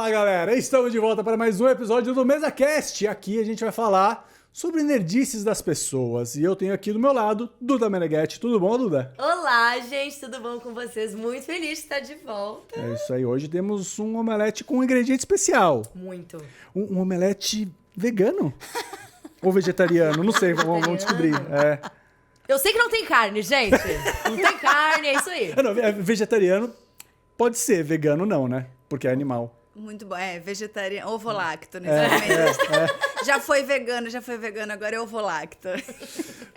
Fala galera, estamos de volta para mais um episódio do MesaCast. Aqui a gente vai falar sobre nerdices das pessoas. E eu tenho aqui do meu lado Duda Meneghetti. Tudo bom, Duda? Olá, gente, tudo bom com vocês? Muito feliz de estar de volta. É isso aí, hoje temos um omelete com um ingrediente especial. Muito. Um omelete vegano? Ou vegetariano? Não sei, vamos descobrir. É. Eu sei que não tem carne, gente. Não tem carne, é isso aí. Não, vegetariano pode ser, vegano não, né? Porque é animal. Muito bom. É, vegetariano, ovo-lacto nesse momento. Já foi vegano, agora é ovo-lacto.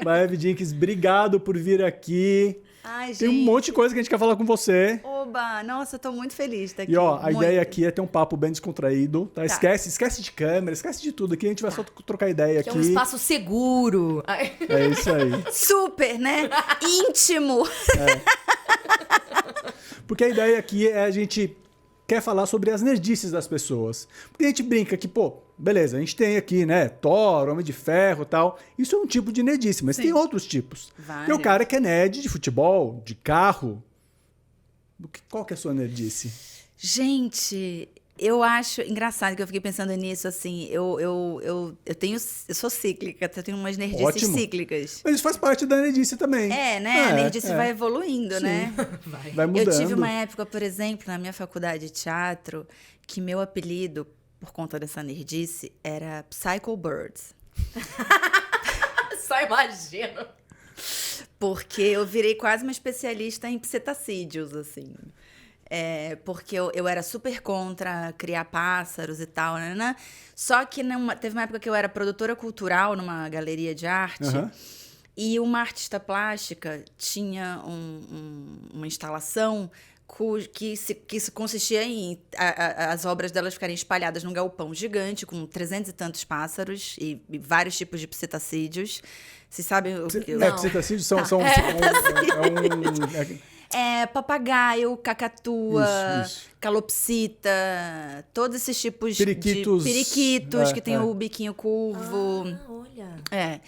Maeve Jenkins, obrigado por vir aqui. Ai, gente. Tem um monte de coisa que a gente quer falar com você. Oba, nossa, eu tô muito feliz de estar aqui. E ó, a muito. ideia aqui é ter um papo bem descontraído, tá? Esquece de câmera, esquece de tudo aqui, a gente vai só trocar ideia Que aqui. é um espaço seguro. Ai. É isso aí. Super, né? Íntimo. Porque a ideia aqui é a gente quer falar sobre as nerdices das pessoas. Porque a gente brinca que, pô, beleza, a gente tem aqui, né, Thor, Homem de Ferro e tal. Isso é um tipo de nerdice, mas Sim. tem outros tipos. Vários. Tem o cara que é nerd de futebol, de carro. Qual que é a sua nerdice? Gente, eu acho engraçado que eu fiquei pensando nisso, assim, eu sou cíclica, eu tenho umas nerdices Ótimo. cíclicas. Mas isso faz parte da nerdice também. É, né? A nerdice vai evoluindo, Sim. né? Vai mudando. Eu tive uma época, por exemplo, na minha faculdade de teatro, que meu apelido, por conta dessa nerdice, era Psycho Birds. Só imagino. Porque eu virei quase uma especialista em psetacídeos, assim. Porque eu era super contra criar pássaros e tal, né? Só que teve uma época que eu era produtora cultural numa galeria de arte. Aham. E uma artista plástica tinha uma instalação que consistia em as obras delas ficarem espalhadas num galpão gigante com 300 e tantos pássaros e vários tipos de psetacídeos. Vocês sabem o que eu... Não. Psetacídeos são papagaio, cacatua, Isso. calopsita, todos esses tipos Periquitos. de periquitos É, que tem o biquinho curvo. Ah, olha.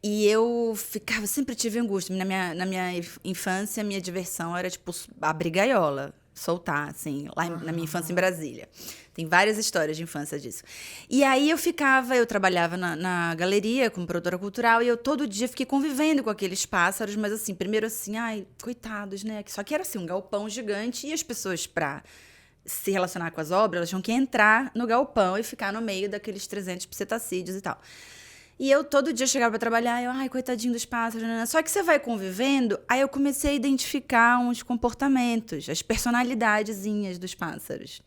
E eu sempre tive angústia. Na minha infância, minha diversão era, tipo, abrir gaiola, soltar, assim, lá na minha infância em Brasília. Tem várias histórias de infância disso. E aí eu trabalhava na galeria como produtora cultural e eu todo dia fiquei convivendo com aqueles pássaros, mas assim, primeiro assim, ai, coitados, né? Só que era assim, um galpão gigante e as pessoas, pra se relacionar com as obras, elas tinham que entrar no galpão e ficar no meio daqueles 300 psetacídeos e tal. E eu todo dia chegava pra trabalhar, ai, coitadinho dos pássaros, né? Só que você vai convivendo, aí eu comecei a identificar uns comportamentos, as personalidadezinhas dos pássaros.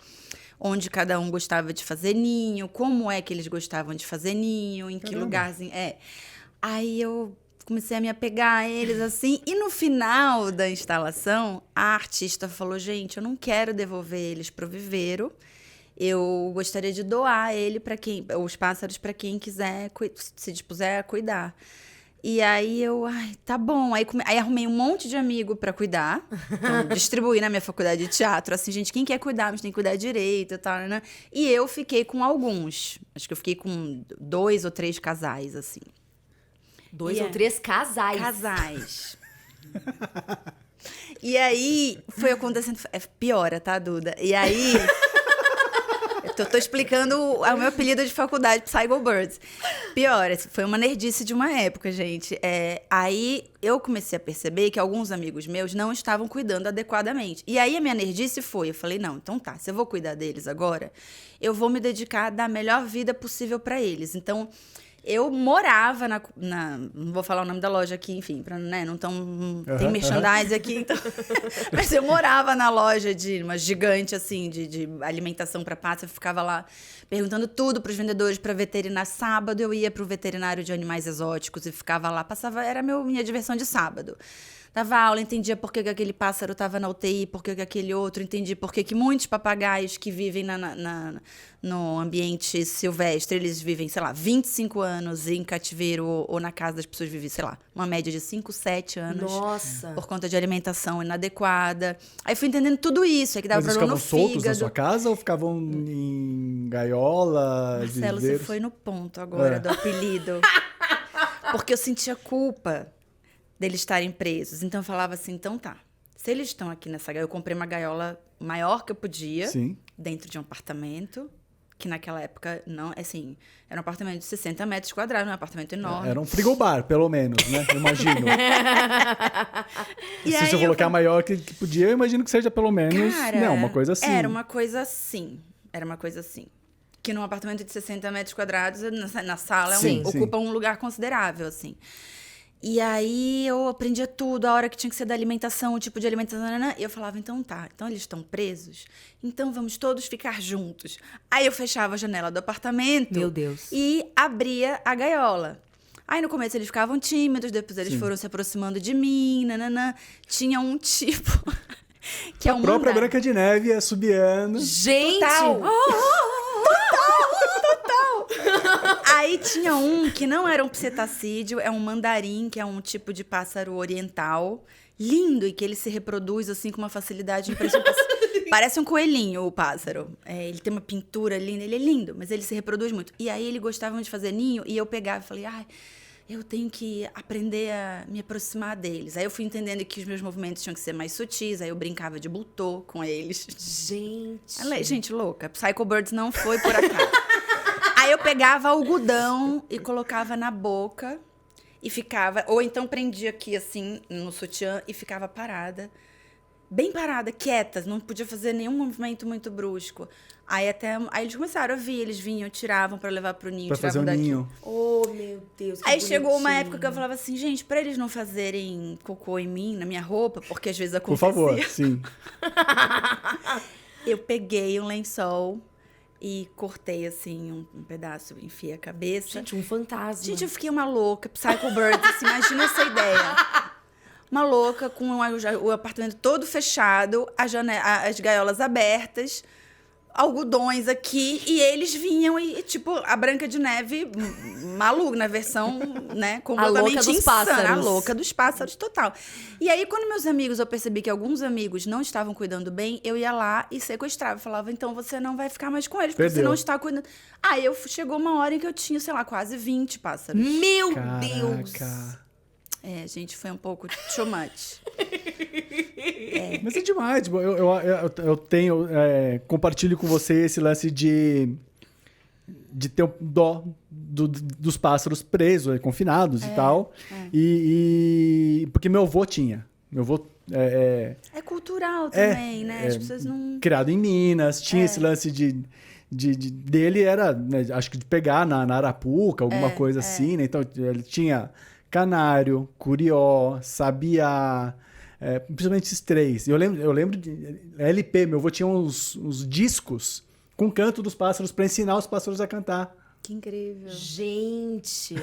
Onde cada um gostava de fazer ninho, como é que eles gostavam de fazer ninho, em que lugarzinho. Aí eu comecei a me apegar a eles assim, e no final da instalação, a artista falou: gente, eu não quero devolver eles pro viveiro. Eu gostaria de doar os pássaros para quem quiser se dispuser a cuidar. E aí tá bom. Aí arrumei um monte de amigo para cuidar. Então, distribuí na minha faculdade de teatro. Assim, gente, quem quer cuidar, mas tem que cuidar direito e tal, né? E eu fiquei com alguns. Acho que eu fiquei com 2 ou 3 casais, assim. 2 ou 3 casais. Casais. E aí, foi acontecendo... Piora, tá, Duda? E aí... Eu tô explicando o meu apelido de faculdade, Psycho Birds. Pior, foi uma nerdice de uma época, gente. Aí eu comecei a perceber que alguns amigos meus não estavam cuidando adequadamente. E aí a minha nerdice eu falei, não, então tá, se eu vou cuidar deles agora, eu vou me dedicar a dar a melhor vida possível pra eles. Então, eu morava não vou falar o nome da loja aqui, enfim, pra, né, não tem merchandise aqui, então. Mas eu morava na loja de uma gigante, assim, de alimentação para pássaro. Eu ficava lá perguntando tudo pros vendedores, pra veterinário. Sábado eu ia pro veterinário de animais exóticos e ficava lá, era minha diversão de sábado. Dava aula, entendia por que aquele pássaro estava na UTI, por que aquele outro, entendi por que muitos papagaios que vivem no ambiente silvestre, eles vivem, sei lá, 25 anos em cativeiro ou na casa das pessoas vivem, sei lá, uma média de 5, 7 anos. Nossa. Por conta de alimentação inadequada. Aí fui entendendo tudo isso, aí que dava Mas eles problema no ficavam fígado. soltos na sua casa ou ficavam em gaiola? Marcelo, você viveiros? foi no ponto agora do apelido. Porque eu sentia culpa deles estarem presos. Então eu falava assim, então tá. Se eles estão aqui nessa gaiola, eu comprei uma gaiola maior que eu podia. Sim. dentro de um apartamento, que naquela época, não, assim, era um apartamento de 60 metros quadrados, um apartamento enorme. Era um frigobar, pelo menos, né? Eu imagino. E Se aí você eu colocar maior que podia, eu imagino que seja pelo menos, Cara, né, uma coisa assim. Era uma coisa assim. Era uma coisa assim. Que num apartamento de 60 metros quadrados, na sala, Sim, ocupa um lugar considerável, assim. E aí eu aprendia tudo, a hora que tinha que ser da alimentação, o tipo de alimentação, e eu falava, então tá, então eles estão presos, então vamos todos ficar juntos. Aí eu fechava a janela do apartamento. Meu Deus. E abria a gaiola. Aí no começo eles ficavam tímidos, depois eles foram se aproximando de mim, nananã. Tinha um tipo que é A um própria mandar. Branca de Neve assobiando. Gente! Total. Aí tinha um que não era um psetacídeo, é um mandarim, que é um tipo de pássaro oriental, lindo, e que ele se reproduz assim com uma facilidade impressionante. Parece um coelhinho o pássaro. Ele tem uma pintura linda, ele é lindo, mas ele se reproduz muito. E aí ele gostava de fazer ninho, e eu pegava e falei, ai, eu tenho que aprender a me aproximar deles. Aí eu fui entendendo que os meus movimentos tinham que ser mais sutis, aí eu brincava de bultô com eles. Gente. Gente louca, Psycho Birds não foi por acaso. Aí eu pegava algodão e colocava na boca e ficava... Ou então prendia aqui, assim, no sutiã e ficava parada. Bem parada, quieta. Não podia fazer nenhum movimento muito brusco. Aí eles começaram a vir. Eles vinham, tiravam pra levar pro ninho. Pra fazer tiravam um daqui. ninho. Oh, meu Deus, que Aí chegou uma bonitinho. época que eu falava assim, gente, pra eles não fazerem cocô em mim, na minha roupa, porque às vezes Por acontecia. favor, sim. Eu peguei um lençol e cortei, assim, um pedaço, enfiei a cabeça. Gente, um fantasma. Gente, eu fiquei uma louca, Psycho Birds, assim, imagina essa ideia. Uma louca, com o apartamento todo fechado, as gaiolas abertas, algodões aqui, e eles vinham e, tipo, a Branca de Neve maluca, na versão, né, completamente louca dos insana. A pássaros. louca dos pássaros, total. E aí, quando meus amigos, eu percebi que alguns amigos não estavam cuidando bem, eu ia lá e sequestrava. Falava, então você não vai ficar mais com eles, porque você Perdeu. não está cuidando. Aí chegou uma hora em que eu tinha, sei lá, quase 20 pássaros. Meu Caraca. Deus! Gente, foi um pouco too much. Mas é demais. Tipo, eu tenho... compartilho com você esse lance de ter um dó dos pássaros presos, confinados e tal. Porque meu avô tinha. Meu avô... É cultural também, né? As pessoas não... Criado em Minas, tinha esse lance dele era, né, acho que de pegar na arapuca, alguma coisa assim, né? Então ele tinha canário, curió, sabiá, principalmente esses três. Eu lembro de LP, meu avô tinha uns discos com canto dos pássaros para ensinar os pássaros a cantar. Que incrível. Gente!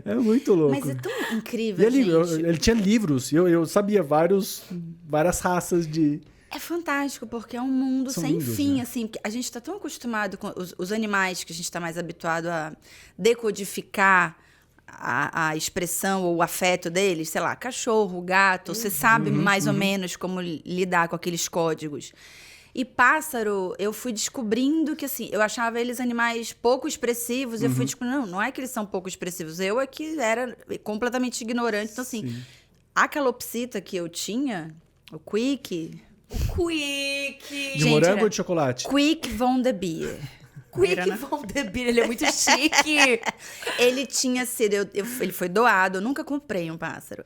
É muito louco. Mas é tão E incrível, gente. ele tinha livros, eu sabia várias raças de... É fantástico, porque é um mundo São sem lindos, fim, né? assim. Porque a gente está tão acostumado com os animais, que a gente está mais habituado a decodificar a expressão ou o afeto deles. Sei lá, cachorro, gato. Você sabe mais ou menos como lidar com aqueles códigos. E pássaro, eu fui descobrindo que, assim, eu achava eles animais pouco expressivos. E eu fui descobrindo, não é que eles são pouco expressivos. Eu é que era completamente ignorante. Então, assim, a calopsita que eu tinha, o Quick... Quick! De morango ou de chocolate? Quick von der Bier. Quick von der Bier, ele é muito chique. Ele tinha sido... ele foi doado. Eu nunca comprei um pássaro.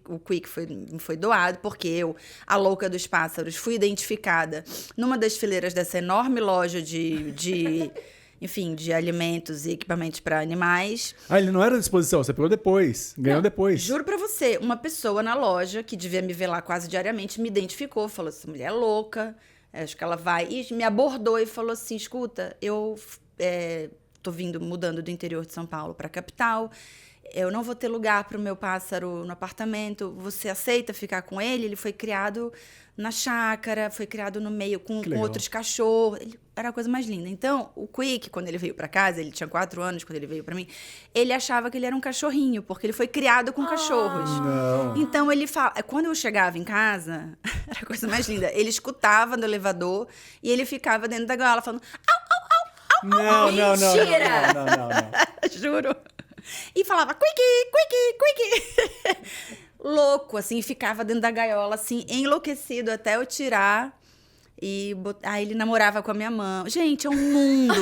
O Quick foi doado porque eu, a louca dos pássaros, fui identificada numa das fileiras dessa enorme loja enfim, de alimentos e equipamentos para animais. Ele não era de exposição, você pegou depois, ganhou Não, depois. Juro pra você, uma pessoa na loja, que devia me ver lá quase diariamente, me identificou, falou, essa mulher é louca, acho que ela vai... E me abordou e falou assim, escuta, eu tô mudando do interior de São Paulo pra capital, eu não vou ter lugar pro meu pássaro no apartamento, você aceita ficar com ele? Ele foi criado na chácara, foi criado no meio com legal. outros cachorros, era a coisa mais linda. Então, o Quick, quando ele veio pra casa, ele tinha 4 anos quando ele veio pra mim, ele achava que ele era um cachorrinho, porque ele foi criado com cachorros. Não. Então, ele fala... Quando eu chegava em casa, era a coisa mais linda, ele escutava no elevador e ele ficava dentro da gaiola falando... Não. Mentira! Não. Juro. E falava, Quick, Quick, Quick. Louco, assim, ficava dentro da gaiola, assim, enlouquecido até eu tirar. Aí ele namorava com a minha mãe. Gente, é um mundo.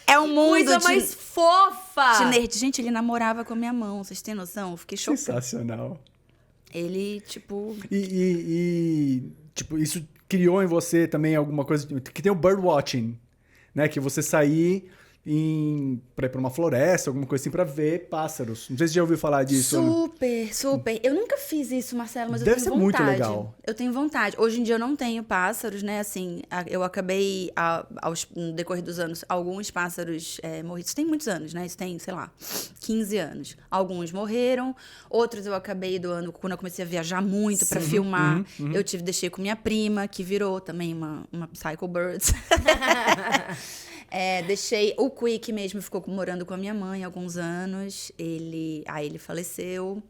É um mundo Coisa mais fofa! de nerd. Gente, ele namorava com a minha mão. Vocês têm noção? Eu fiquei chocada. Sensacional. Ele, tipo... Tipo, isso criou em você também alguma coisa... Que tem o birdwatching, né? Que você sair pra ir pra uma floresta, alguma coisa assim, pra ver pássaros. Não sei se você já ouviu falar disso. Super, super. Eu nunca fiz isso, Marcelo, mas Deve eu tenho ser vontade. muito legal. Eu tenho vontade. Hoje em dia eu não tenho pássaros, né? Assim, eu acabei, no decorrer dos anos, alguns pássaros morridos. Tem muitos anos, né? Isso tem, sei lá, 15 anos. Alguns morreram, outros eu acabei doando quando eu comecei a viajar muito pra filmar. Eu deixei com minha prima, que virou também uma Psycho Birds. Deixei... O Quick mesmo ficou morando com a minha mãe há alguns anos. Ele faleceu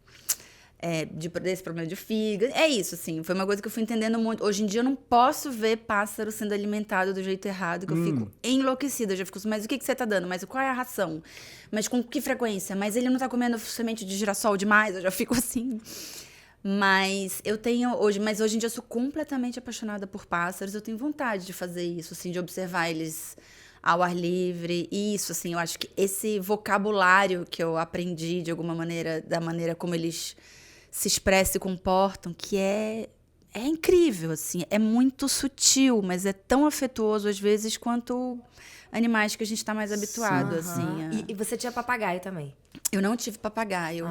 desse problema de fígado. É isso, assim. Foi uma coisa que eu fui entendendo muito. Hoje em dia eu não posso ver pássaro sendo alimentado do jeito errado, que eu fico enlouquecida. Eu já fico assim, mas o que você tá dando? Mas qual é a ração? Mas com que frequência? Mas ele não tá comendo semente de girassol demais? Eu já fico assim... Mas hoje em dia eu sou completamente apaixonada por pássaros. Eu tenho vontade de fazer isso, assim, de observar eles ao ar livre. E isso, assim, eu acho que esse vocabulário que eu aprendi, de alguma maneira, da maneira como eles se expressam e comportam, que é incrível, assim. É muito sutil, mas é tão afetuoso, às vezes, quanto animais que a gente está mais habituado, assim. E você tinha papagaio também? Eu não tive papagaio.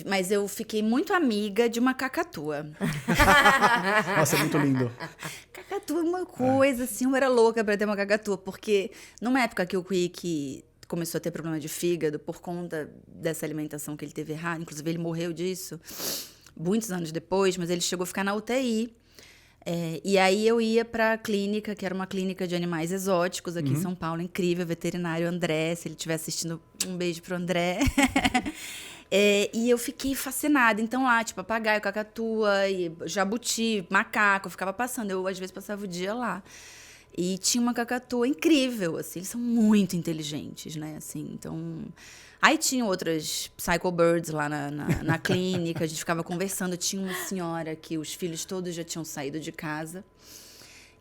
Mas eu fiquei muito amiga de uma cacatua. Nossa, é muito lindo. Cacatua é uma coisa, assim, eu era louca pra ter uma cacatua, porque numa época que o Quick começou a ter problema de fígado por conta dessa alimentação que ele teve errada, inclusive ele morreu disso muitos anos depois, mas ele chegou a ficar na UTI. E aí eu ia pra clínica, que era uma clínica de animais exóticos aqui em São Paulo, incrível, veterinário André, se ele estiver assistindo, um beijo pro André. E eu fiquei fascinada. Então lá, tipo, papagaio, cacatua, e jabuti, macaco, eu ficava passando. Eu, às vezes, passava o dia lá. E tinha uma cacatua incrível, assim. Eles são muito inteligentes, né? Assim, então... Aí tinha outras Psycho Birds lá na clínica. A gente ficava conversando. Tinha uma senhora que os filhos todos já tinham saído de casa.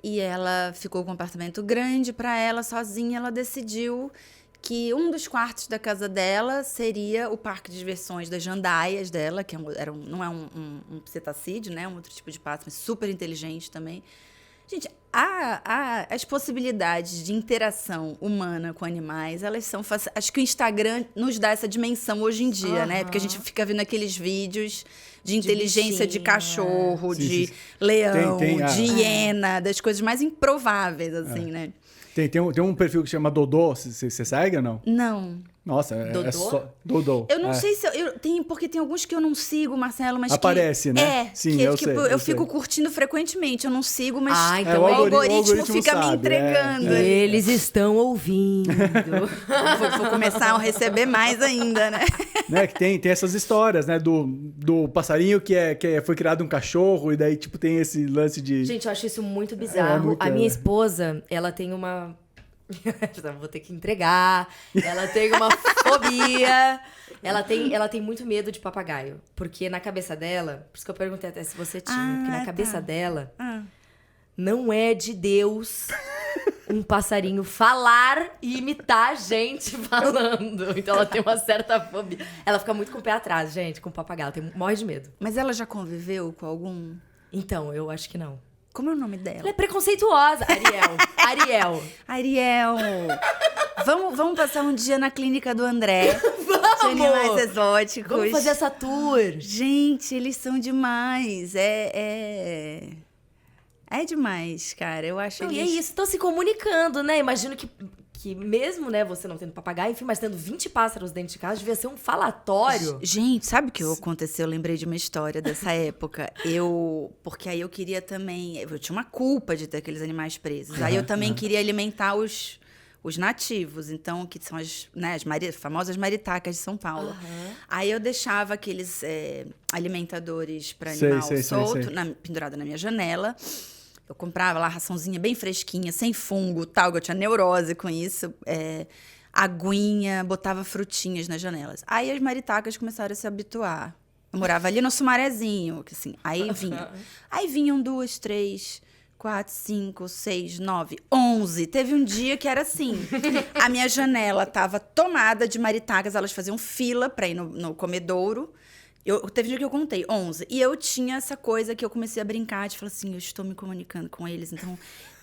E ela ficou com um apartamento grande para ela, sozinha. Ela decidiu... que um dos quartos da casa dela seria o parque de diversões das jandaias dela, que não é um cetacídeo, né? Um outro tipo de pássaro, mas super inteligente também. Gente, as possibilidades de interação humana com animais, elas são... Acho que o Instagram nos dá essa dimensão hoje em dia, né? Porque a gente fica vendo aqueles vídeos de inteligência de cachorro, de leão, de hiena, das coisas mais improváveis, assim, né? Tem um perfil que chama Dodô, você segue ou não? Não. Nossa, Dodô? é só... Dodô. Eu não sei se... Porque tem alguns que eu não sigo, Marcelo, mas aparece, né? Sim, eu sei. Eu fico curtindo frequentemente. Eu não sigo, mas então o algoritmo fica sabe, me entregando. Eles estão ouvindo. Vou começar a receber mais ainda, né? Né, que tem essas histórias, né? Do passarinho que foi criado um cachorro e daí, tipo, tem esse lance de... Gente, eu acho isso muito bizarro. A minha esposa, ela tem uma... Vou ter que entregar. Ela tem uma fobia. Ela tem muito medo de papagaio. Porque na cabeça dela... Por isso que eu perguntei até se você tinha. Porque na cabeça dela... Não é de Deus um passarinho falar e imitar a gente falando. Então ela tem uma certa fobia. Ela fica muito com o pé atrás, gente, com o papagaio. Ela morre de medo. Mas ela já conviveu com algum? Então, eu acho que não. Como é o nome dela? Ela é preconceituosa. Ariel. Vamos passar um dia na clínica do André. Vamos! De animais exóticos. Vamos fazer essa tour. Gente, eles são demais. É demais, cara. Eu acho E é isso, estão se comunicando, né? Imagino que mesmo, né, você não tendo papagaio, enfim, mas tendo 20 pássaros dentro de casa, devia ser um falatório. Gente, sabe o que aconteceu? Eu lembrei de uma história dessa época. Porque aí eu queria também... Eu tinha uma culpa de ter aqueles animais presos. Aí eu também queria alimentar os nativos, então, que são as famosas maritacas de São Paulo. Aí eu deixava aqueles alimentadores para animal solto, pendurado na minha janela. Eu comprava lá raçãozinha bem fresquinha, sem fungo, tal, que eu tinha neurose com isso. Aguinha, botava frutinhas nas janelas. Aí as maritacas começaram a se habituar. Eu morava ali no Sumarezinho, que assim, aí vinha. Aí vinham 2, 3, 4, 5, 6, 9, 11. Teve um dia que era assim, a minha janela tava tomada de maritacas, elas faziam fila pra ir no comedouro. Teve um dia que eu contei, 11. E eu tinha essa coisa que eu comecei a brincar, de falar assim, eu estou me comunicando com eles, então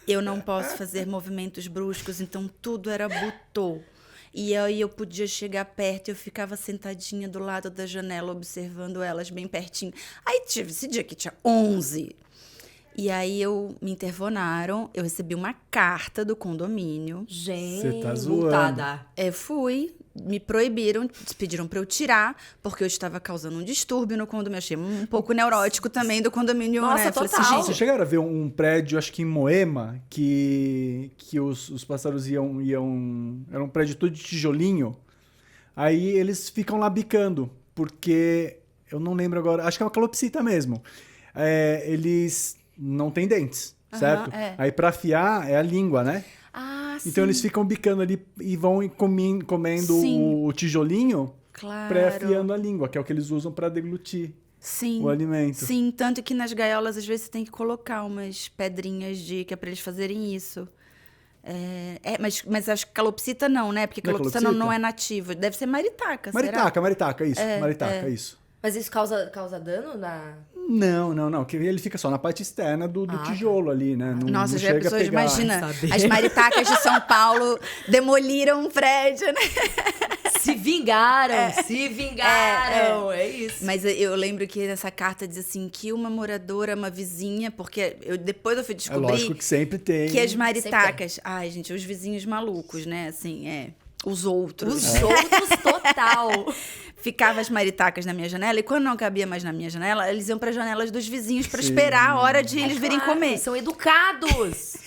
eu não posso fazer movimentos bruscos, então tudo era butô. E aí eu podia chegar perto e eu ficava sentadinha do lado da janela, observando elas bem pertinho. Aí tive esse dia que tinha 11. E aí me intervonaram, eu recebi uma carta do condomínio. Gente, Você tá zoando. multada. Eu fui, me proibiram, pediram pra eu tirar, porque eu estava causando um distúrbio no condomínio. Achei um pouco neurótico também do condomínio, Nossa, né? Falei total. assim, Vocês chegaram a ver um prédio, acho que em Moema, que os pássaros iam... Era um prédio todo de tijolinho. Aí eles ficam lá bicando, porque... Eu não lembro agora, acho que é uma calopsita mesmo. Eles não têm dentes, certo? Aí pra afiar é a língua, né? Ah, sim. Então eles ficam bicando ali e vão comendo o tijolinho, Claro. pré-afiando a língua, que é o que eles usam pra deglutir o alimento. Sim, tanto que nas gaiolas às vezes você tem que colocar umas pedrinhas que é pra eles fazerem isso. Mas acho que calopsita não, né? Porque Não é calopsita calopsita? não é nativa. Deve ser maritaca, será? Maritaca, isso. Maritaca, isso. Mas isso causa dano na... Não. Que ele fica só na parte externa do tijolo ali, né? Não, Nossa, não já chega pessoas, a pegar. imagina, saber. as maritacas de São Paulo demoliram um prédio, né? Se vingaram, é isso. Mas eu lembro que nessa carta diz assim, que uma moradora, uma vizinha, porque depois eu fui É descobrir lógico que sempre tem. que as maritacas... Ai, gente, os vizinhos malucos, né? Assim, os outros. Os outros total. Ficava as maritacas na minha janela e quando não cabia mais na minha janela, eles iam para janelas dos vizinhos para esperar a hora de eles virem comer. São educados.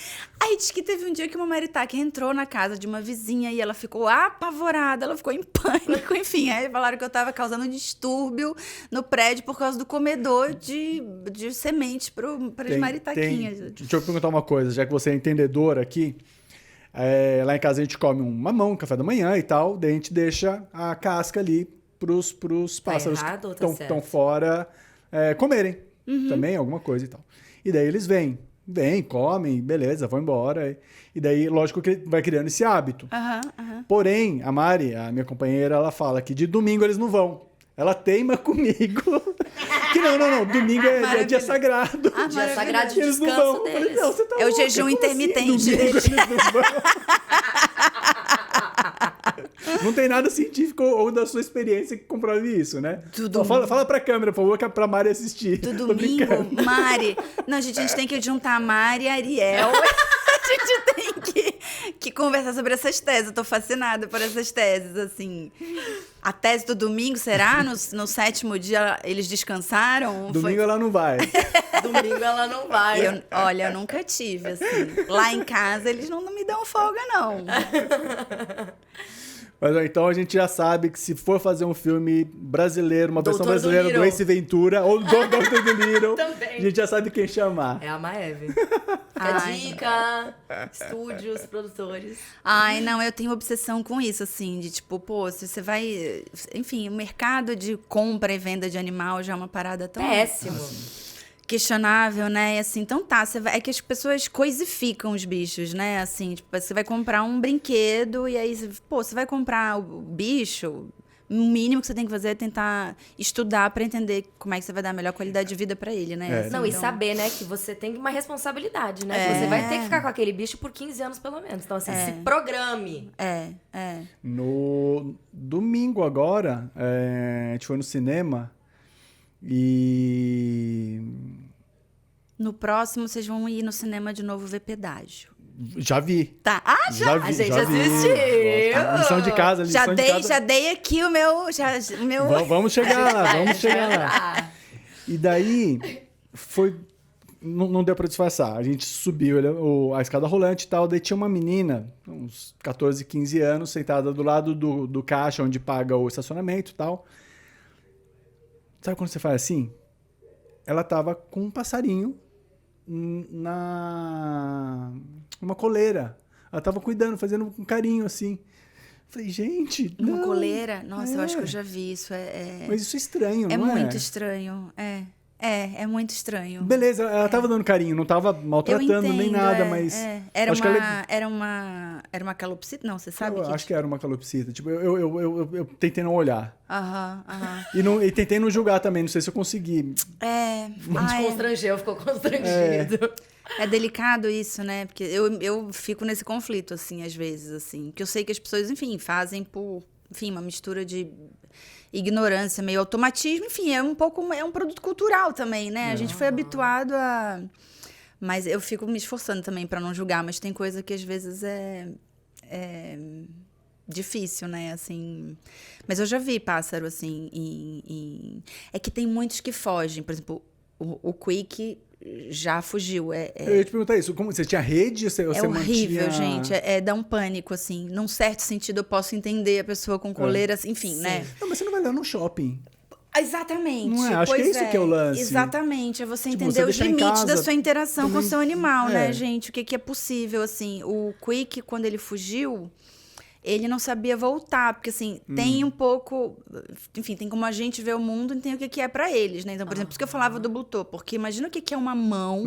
Aí diz que teve um dia que uma maritaca entrou na casa de uma vizinha e ela ficou apavorada, ela ficou em pânico, enfim. Aí falaram que eu tava causando um distúrbio no prédio por causa do comedor de sementes para as maritaquinhas. Deixa eu perguntar uma coisa, já que você é entendedora aqui. Lá em casa a gente come um mamão, café da manhã e tal, daí a gente deixa a casca ali pros pássaros errado ou que tá estão certo? fora comerem também, alguma coisa e tal. E daí eles vêm, comem, beleza, vão embora. E daí, lógico que vai criando esse hábito. Porém, a Mari, a minha companheira, ela fala que de domingo eles não vão. Ela teima comigo. Que não, domingo é dia sagrado. Dia sagrado de Eles não descanso vão. Eu falei, deles. não, você tá É o louca, jejum como intermitente assim? Domingo deles. eles não vão. Não tem nada científico ou da sua experiência que comprove isso, né? Então, fala pra câmera, por favor, que é pra Mari assistir. Do Tô domingo, brincando. Mari. Não, gente, a gente tem que juntar a Mari e a Ariel. A gente tem que conversar sobre essas teses. Eu tô fascinada por essas teses, assim. A tese do domingo, será? No 7º dia eles descansaram? Domingo ela não vai. Domingo ela não vai. Olha, eu nunca tive, assim. Lá em casa eles não me dão folga, não. Mas então a gente já sabe que se for fazer um filme brasileiro, uma versão Doutor brasileira do Dolittle. Ace Ventura ou do Dr. Dolittle, Também. a gente já sabe quem chamar. É a Maeve. Fica a Ai. dica, estúdios, produtores. Ai, não, eu tenho obsessão com isso, assim, de tipo, pô, se você vai... Enfim, o mercado de compra e venda de animal já é uma parada tão... Péssimo. questionável, né? E assim, então tá, é que as pessoas coisificam os bichos, né? Assim, tipo, você vai comprar um brinquedo e aí, pô, você vai comprar o bicho, o mínimo que você tem que fazer é tentar estudar pra entender como é que você vai dar a melhor qualidade de vida pra ele, né? Assim, Não, e então- saber, né, que você tem uma responsabilidade, né? Que você vai ter que ficar com aquele bicho por 15 anos, pelo menos. Então, assim, se programe. No domingo agora, a gente foi no cinema e No próximo, vocês vão ir no cinema de novo ver Pedágio. já vi. Tá. Ah, já? A gente já vi. assistiu. Lição de casa, lição de casa. Já dei aqui o meu... Vamos chegar lá, vamos chegar lá. E daí, não deu pra disfarçar. A gente subiu a escada rolante e tal, daí tinha uma menina, uns 14, 15 anos, sentada do lado do caixa onde paga o estacionamento e tal. Sabe quando você faz assim? Ela tava com um passarinho numa coleira. Ela tava cuidando, fazendo um carinho assim. Falei, gente, Numa não. coleira? Nossa, eu acho que eu já vi isso. Mas isso é estranho, É não é? muito estranho. É muito estranho. Beleza, ela tava dando carinho, não tava maltratando nem nada, mas... Era acho que era uma calopsita? Não, você sabe? Eu acho que era uma calopsita. Tipo, eu tentei não olhar. Aham. E tentei não julgar também, não sei se eu consegui. Ficou constrangido. É delicado isso, né? Porque eu fico nesse conflito, assim, às vezes, assim. Que eu sei que as pessoas, enfim, fazem por... Enfim, uma mistura de ignorância, meio automatismo. Enfim, é um produto cultural também, né? A gente foi habituado a... Mas eu fico me esforçando também para não julgar. Mas tem coisa que às vezes é difícil, né? Assim... Mas eu já vi pássaro, assim, É que tem muitos que fogem. Por exemplo, o Quick... já fugiu. Eu ia te perguntar isso. Como, você tinha rede? Você horrível, mantinha... gente. Dá um pânico, assim. Num certo sentido, eu posso entender a pessoa com coleira, assim, enfim, Sim. né? Não, mas você não vai lá no shopping. Exatamente. Não é? Acho que é isso que é o lance. Exatamente. É você Tipo, entender você os deixar em limites casa da sua interação com o também. seu animal, né, gente? O que é possível, assim. O Quick, quando ele fugiu... ele não sabia voltar, porque assim, tem um pouco... Enfim, tem como a gente vê o mundo e tem o que é pra eles, né? Então, por exemplo, por isso que eu falava do Bluetooth, porque imagina o que é uma mão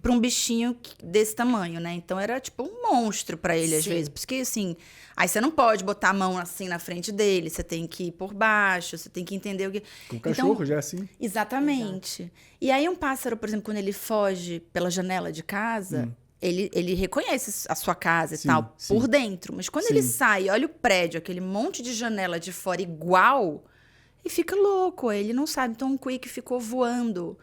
pra um bichinho desse tamanho, né? Então, era tipo um monstro pra ele, às vezes. Porque assim, aí você não pode botar a mão assim na frente dele, você tem que ir por baixo, você tem que entender o que... Com o cachorro já é assim. Exatamente. Exato. E aí um pássaro, por exemplo, quando ele foge pela janela de casa... Ele reconhece a sua casa e tal, por dentro. Mas quando ele sai, olha o prédio, aquele monte de janela de fora igual, e fica louco. Ele não sabe. Então, o Quick ficou voando,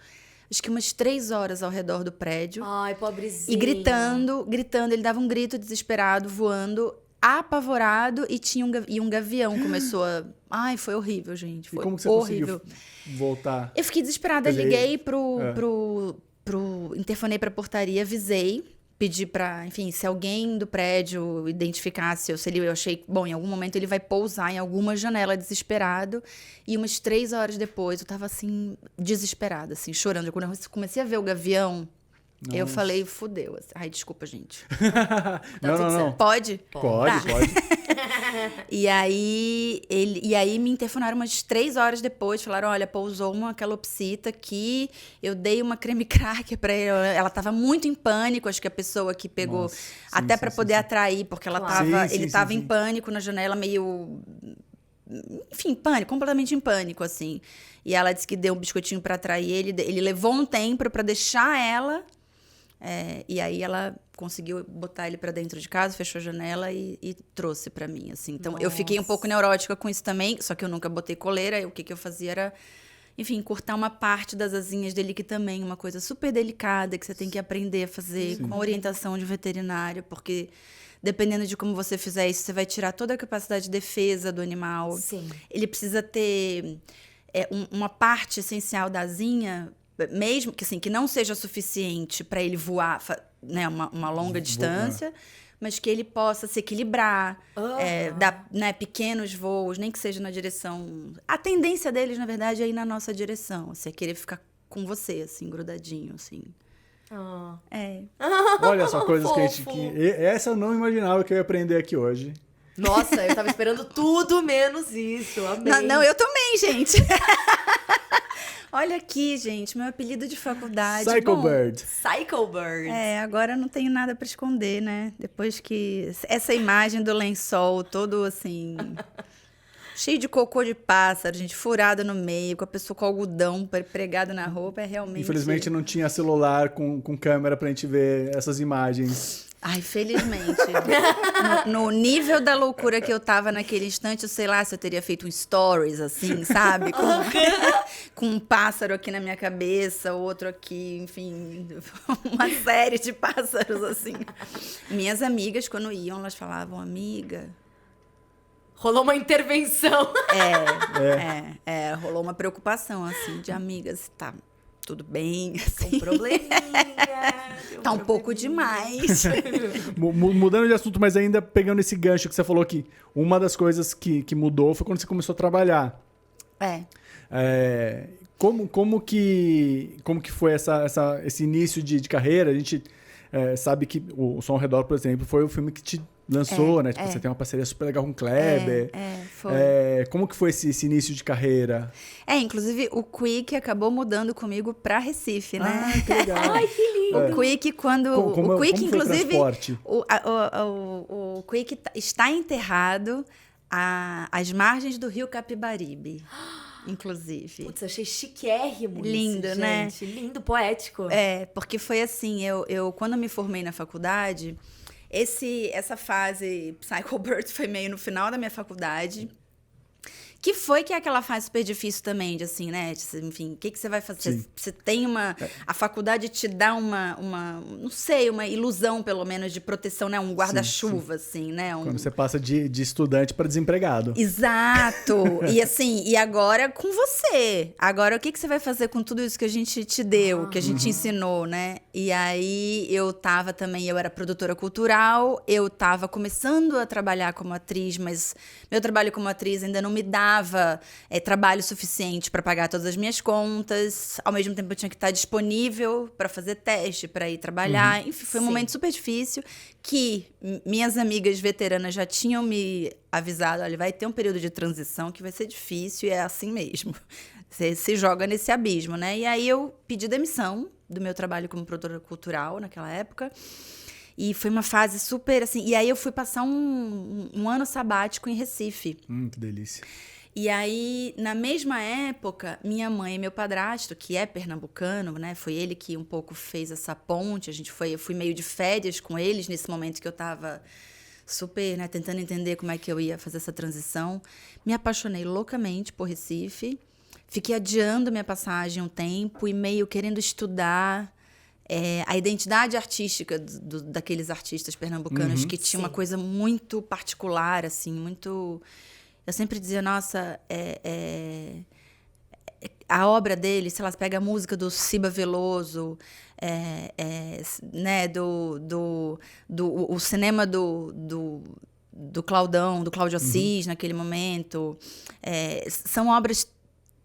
acho que umas 3 horas ao redor do prédio. Ai, pobrezinho. E gritando. Ele dava um grito desesperado, voando, apavorado. E um gavião começou a... Ai, foi horrível, gente. Foi como que você horrível. conseguiu voltar? Eu fiquei desesperada. Liguei interfonei pra portaria, avisei. Pedi pra, enfim, se alguém do prédio identificasse, ou se ele, eu achei, bom, em algum momento ele vai pousar em alguma janela desesperado. E umas 3 horas depois, eu tava assim, desesperada, assim, chorando. Quando eu comecei a ver o gavião, eu falei, fudeu. Assim. Ai, desculpa, gente. Não. Pode? Pode. E aí me interfonaram umas 3 horas depois, falaram, olha, pousou uma calopsita aqui, eu dei uma creme cracker pra ela, ela tava muito em pânico, acho que a pessoa que pegou, até pra poder atrair, porque ela ele tava em pânico na janela, meio... Enfim, pânico, completamente em pânico, assim. E ela disse que deu um biscoitinho pra atrair ele levou um tempo pra deixar ela... e aí ela conseguiu botar ele pra dentro de casa, fechou a janela e trouxe pra mim, assim. Então, eu fiquei um pouco neurótica com isso também, só que eu nunca botei coleira. O que eu fazia era, enfim, cortar uma parte das asinhas dele, que também é uma coisa super delicada, que você tem que aprender a fazer com a orientação de veterinário, porque dependendo de como você fizer isso, você vai tirar toda a capacidade de defesa do animal. Sim. Ele precisa ter uma parte essencial da asinha... mesmo que assim, que não seja suficiente para ele voar, né, uma longa distância, mas que ele possa se equilibrar, dar, né, pequenos voos, nem que seja na direção... A tendência deles, na verdade, é ir na nossa direção, assim, é querer ficar com você, assim, grudadinho, assim. Olha só, coisas que a gente... essa eu não imaginava que eu ia aprender aqui hoje. Nossa, eu tava esperando tudo menos isso, amei. Não, eu também, gente. Olha aqui, gente, meu apelido de faculdade. Psycho Bird. Psycho Bird. Agora eu não tenho nada pra esconder, né? Depois que... Essa imagem do lençol todo, assim... cheio de cocô de pássaro, gente, furado no meio, com a pessoa com algodão pregado na roupa, é realmente... Infelizmente não tinha celular com câmera pra gente ver essas imagens. Ai, felizmente. No nível da loucura que eu tava naquele instante, eu sei lá se eu teria feito um stories, assim, sabe? Com um pássaro aqui na minha cabeça, outro aqui, enfim, uma série de pássaros, assim. Minhas amigas, quando iam, elas falavam, amiga... Rolou uma intervenção. Rolou uma preocupação, assim, de amigas, tá... tudo bem, assim. Um probleminha. Tá um pouco demais. Mudando de assunto, mas ainda pegando esse gancho que você falou que uma das coisas que mudou foi quando você começou a trabalhar. Como que foi esse início de carreira? sabe que o Som ao Redor, por exemplo, foi o filme que te lançou, né? Tipo, você tem uma parceria super legal com o Kleber. Foi. Como que foi esse início de carreira? Inclusive, o Quick acabou mudando comigo pra Recife, né? Ah, que legal. Ai, que lindo! O Quick, quando... Como o Quick, foi o inclusive... transporte? O Quick está enterrado às margens do rio Capibaribe, inclusive. Putz, achei chiquérrimo Lindo, isso, né? gente. Lindo, poético. Porque foi assim, eu quando me formei na faculdade, essa fase Psycho Birth foi meio no final da minha faculdade. Que é aquela fase super difícil também, de assim, né? Enfim, o que você vai fazer? Sim. Você tem a faculdade te dá não sei, uma ilusão, pelo menos, de proteção, né? Um guarda-chuva, assim, né? Quando você passa de estudante para desempregado. Exato! E assim, e agora com você? Agora, o que você vai fazer com tudo isso que a gente te deu, que a gente ensinou, né? E aí, eu era produtora cultural, eu tava começando a trabalhar como atriz, mas meu trabalho como atriz ainda não me dava trabalho suficiente para pagar todas as minhas contas. Ao mesmo tempo, eu tinha que estar disponível para fazer teste, para ir trabalhar. Enfim, foi um momento super difícil que minhas amigas veteranas já tinham me avisado, olha, vai ter um período de transição que vai ser difícil e é assim mesmo. Você se joga nesse abismo, né? E aí eu pedi demissão do meu trabalho como produtora cultural naquela época. E foi uma fase super, assim... E aí eu fui passar um ano sabático em Recife. Que delícia. E aí, na mesma época, minha mãe e meu padrasto, que é pernambucano, né? Foi ele que um pouco fez essa ponte. Eu fui meio de férias com eles nesse momento que eu tava super, né? Tentando entender como é que eu ia fazer essa transição. Me apaixonei loucamente por Recife. Fiquei adiando minha passagem um tempo e meio querendo estudar... a identidade artística daqueles artistas pernambucanos que tinha uma coisa muito particular, assim, muito... Eu sempre dizia, nossa, a obra dele, sei lá, você pega a música do Ciba Veloso, né, o cinema do Claudão, do Cláudio Assis, naquele momento, são obras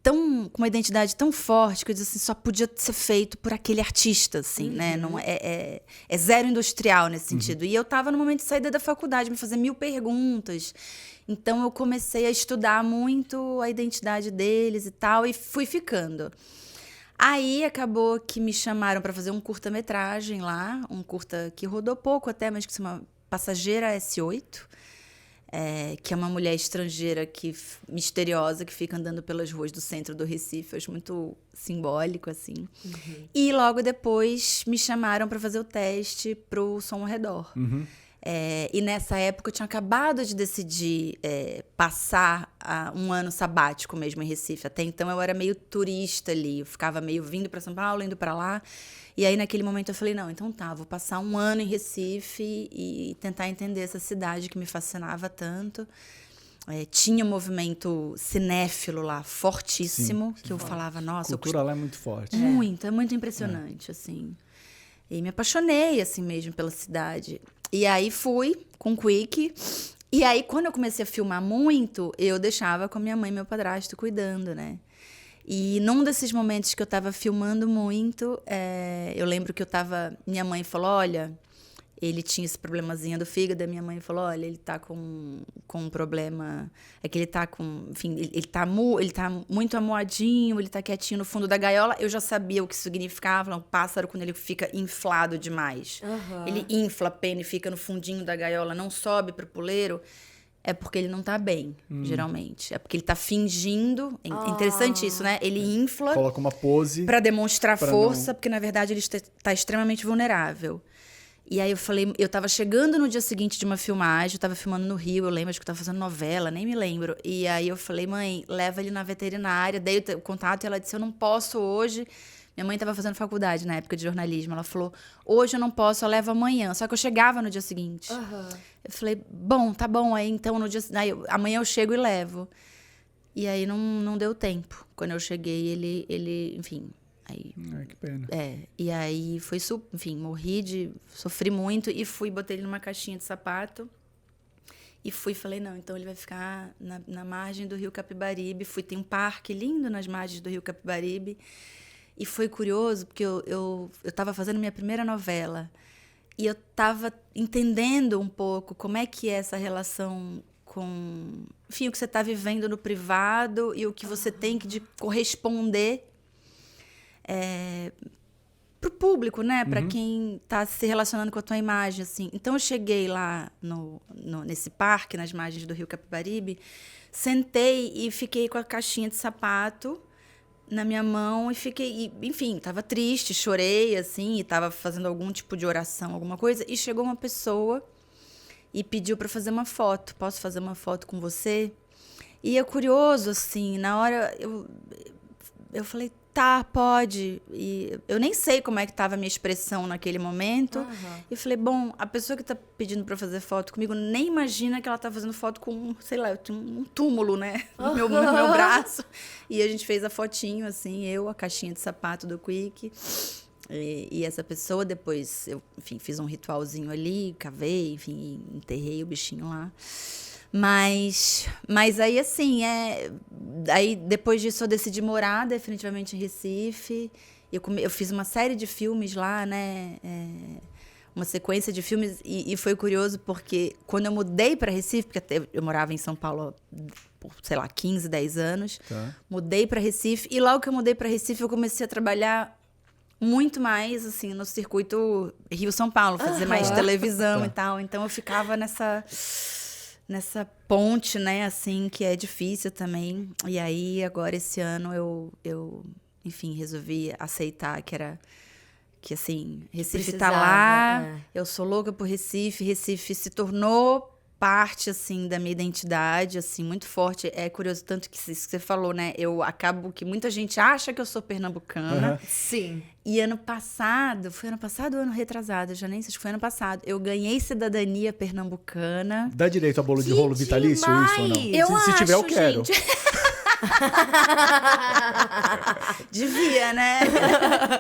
com uma identidade tão forte que eu disse assim, só podia ser feito por aquele artista, assim, né? Não, é zero industrial nesse sentido. E eu estava no momento de saída da faculdade, me fazer 1000 perguntas. Então, eu comecei a estudar muito a identidade deles e tal, e fui ficando. Aí, acabou que me chamaram para fazer um curta-metragem lá, um curta que rodou pouco até, mas que se chama Passageira S8. Que é uma mulher estrangeira misteriosa que fica andando pelas ruas do centro do Recife. Eu acho muito simbólico, assim. E logo depois me chamaram para fazer o teste pro Som ao Redor. E nessa época eu tinha acabado de decidir passar um ano sabático mesmo em Recife. Até então eu era meio turista ali. Eu ficava meio vindo para São Paulo, indo para lá. E aí, naquele momento, eu falei, não, então tá, vou passar um ano em Recife e tentar entender essa cidade que me fascinava tanto. Tinha um movimento cinéfilo lá, fortíssimo, que eu falava, nossa... A cultura lá é muito forte. É muito impressionante, assim. E me apaixonei, assim mesmo, pela cidade. E aí, fui com o Quick. E aí, quando eu comecei a filmar muito, eu deixava com a minha mãe e meu padrasto cuidando, né? E num desses momentos que eu estava filmando muito, eu lembro que minha mãe falou, olha, ele tinha esse problemazinho do fígado, a minha mãe falou, olha, ele tá com um problema, que ele tá com, enfim, ele tá muito amuadinho, ele tá quietinho no fundo da gaiola. Eu já sabia o que significava, um pássaro quando ele fica inflado demais. Ele infla a pena e fica no fundinho da gaiola, não sobe pro puleiro. É porque ele não tá bem, geralmente. É porque ele tá fingindo. É interessante isso, né? Ele infla... Coloca uma pose... Pra demonstrar força, porque, na verdade, ele tá extremamente vulnerável. E aí, eu tava chegando no dia seguinte de uma filmagem, eu tava filmando no Rio, eu lembro, acho que eu tava fazendo novela, nem me lembro. E aí, eu falei, mãe, leva ele na veterinária. Dei o contato e ela disse, eu não posso hoje... Minha mãe estava fazendo faculdade na época de jornalismo. Ela falou, hoje eu não posso, eu levo amanhã. Só que eu chegava no dia seguinte. Eu falei, bom, tá bom. Aí, então, amanhã eu chego e levo. E aí, não deu tempo. Quando eu cheguei, ele enfim... Aí, que pena. E aí, enfim, sofri muito. E botei ele numa caixinha de sapato. E falei, não, então ele vai ficar na margem do rio Capibaribe. Tem um parque lindo nas margens do rio Capibaribe. E foi curioso, porque eu estava fazendo minha primeira novela. E eu tava entendendo um pouco como é que é essa relação com... Enfim, o que você tá vivendo no privado e o que você tem que corresponder pro público, né? Para quem tá se relacionando com a tua imagem, assim. Então, eu cheguei lá nesse parque, nas margens do Rio Capibaribe, sentei e fiquei com a caixinha de sapato na minha mão e fiquei, enfim, tava triste, chorei, assim, e tava fazendo algum tipo de oração, alguma coisa, e chegou uma pessoa e pediu para fazer uma foto. Posso fazer uma foto com você? E é curioso, assim, na hora eu falei, tá, pode. E eu nem sei como é que tava a minha expressão naquele momento. E falei, bom, a pessoa que tá pedindo pra fazer foto comigo nem imagina que ela tá fazendo foto com, sei lá, eu tinha um túmulo, né? No meu braço. E a gente fez a fotinho, assim, eu, a caixinha de sapato do Quick. E essa pessoa, depois, eu, enfim, fiz um ritualzinho ali, cavei, enfim, enterrei o bichinho lá. Mas aí, assim, aí depois disso eu decidi morar definitivamente em Recife. Eu fiz uma série de filmes lá, né? Uma sequência de filmes. E foi curioso porque quando eu mudei para Recife, porque eu morava em São Paulo por, sei lá, 15, 10 anos. Tá. Mudei para Recife. E logo que eu mudei para Recife, eu comecei a trabalhar muito mais, assim, no circuito Rio-São Paulo. Fazer mais televisão e tal. Então eu ficava nessa ponte, né, assim, que é difícil também. E aí, agora, esse ano, eu enfim, resolvi aceitar que assim, Recife tá lá, eu sou louca por Recife, Recife se tornou parte, assim, da minha identidade, assim, muito forte. É curioso, tanto que isso que você falou, né, eu acabo que muita gente acha que eu sou pernambucana. Sim. E foi ano passado ou ano retrasado? Eu já nem sei, acho que foi ano passado. Eu ganhei cidadania pernambucana. Dá direito a bolo de rolo vitalício, isso ou não? Se tiver, eu quero. Devia, né?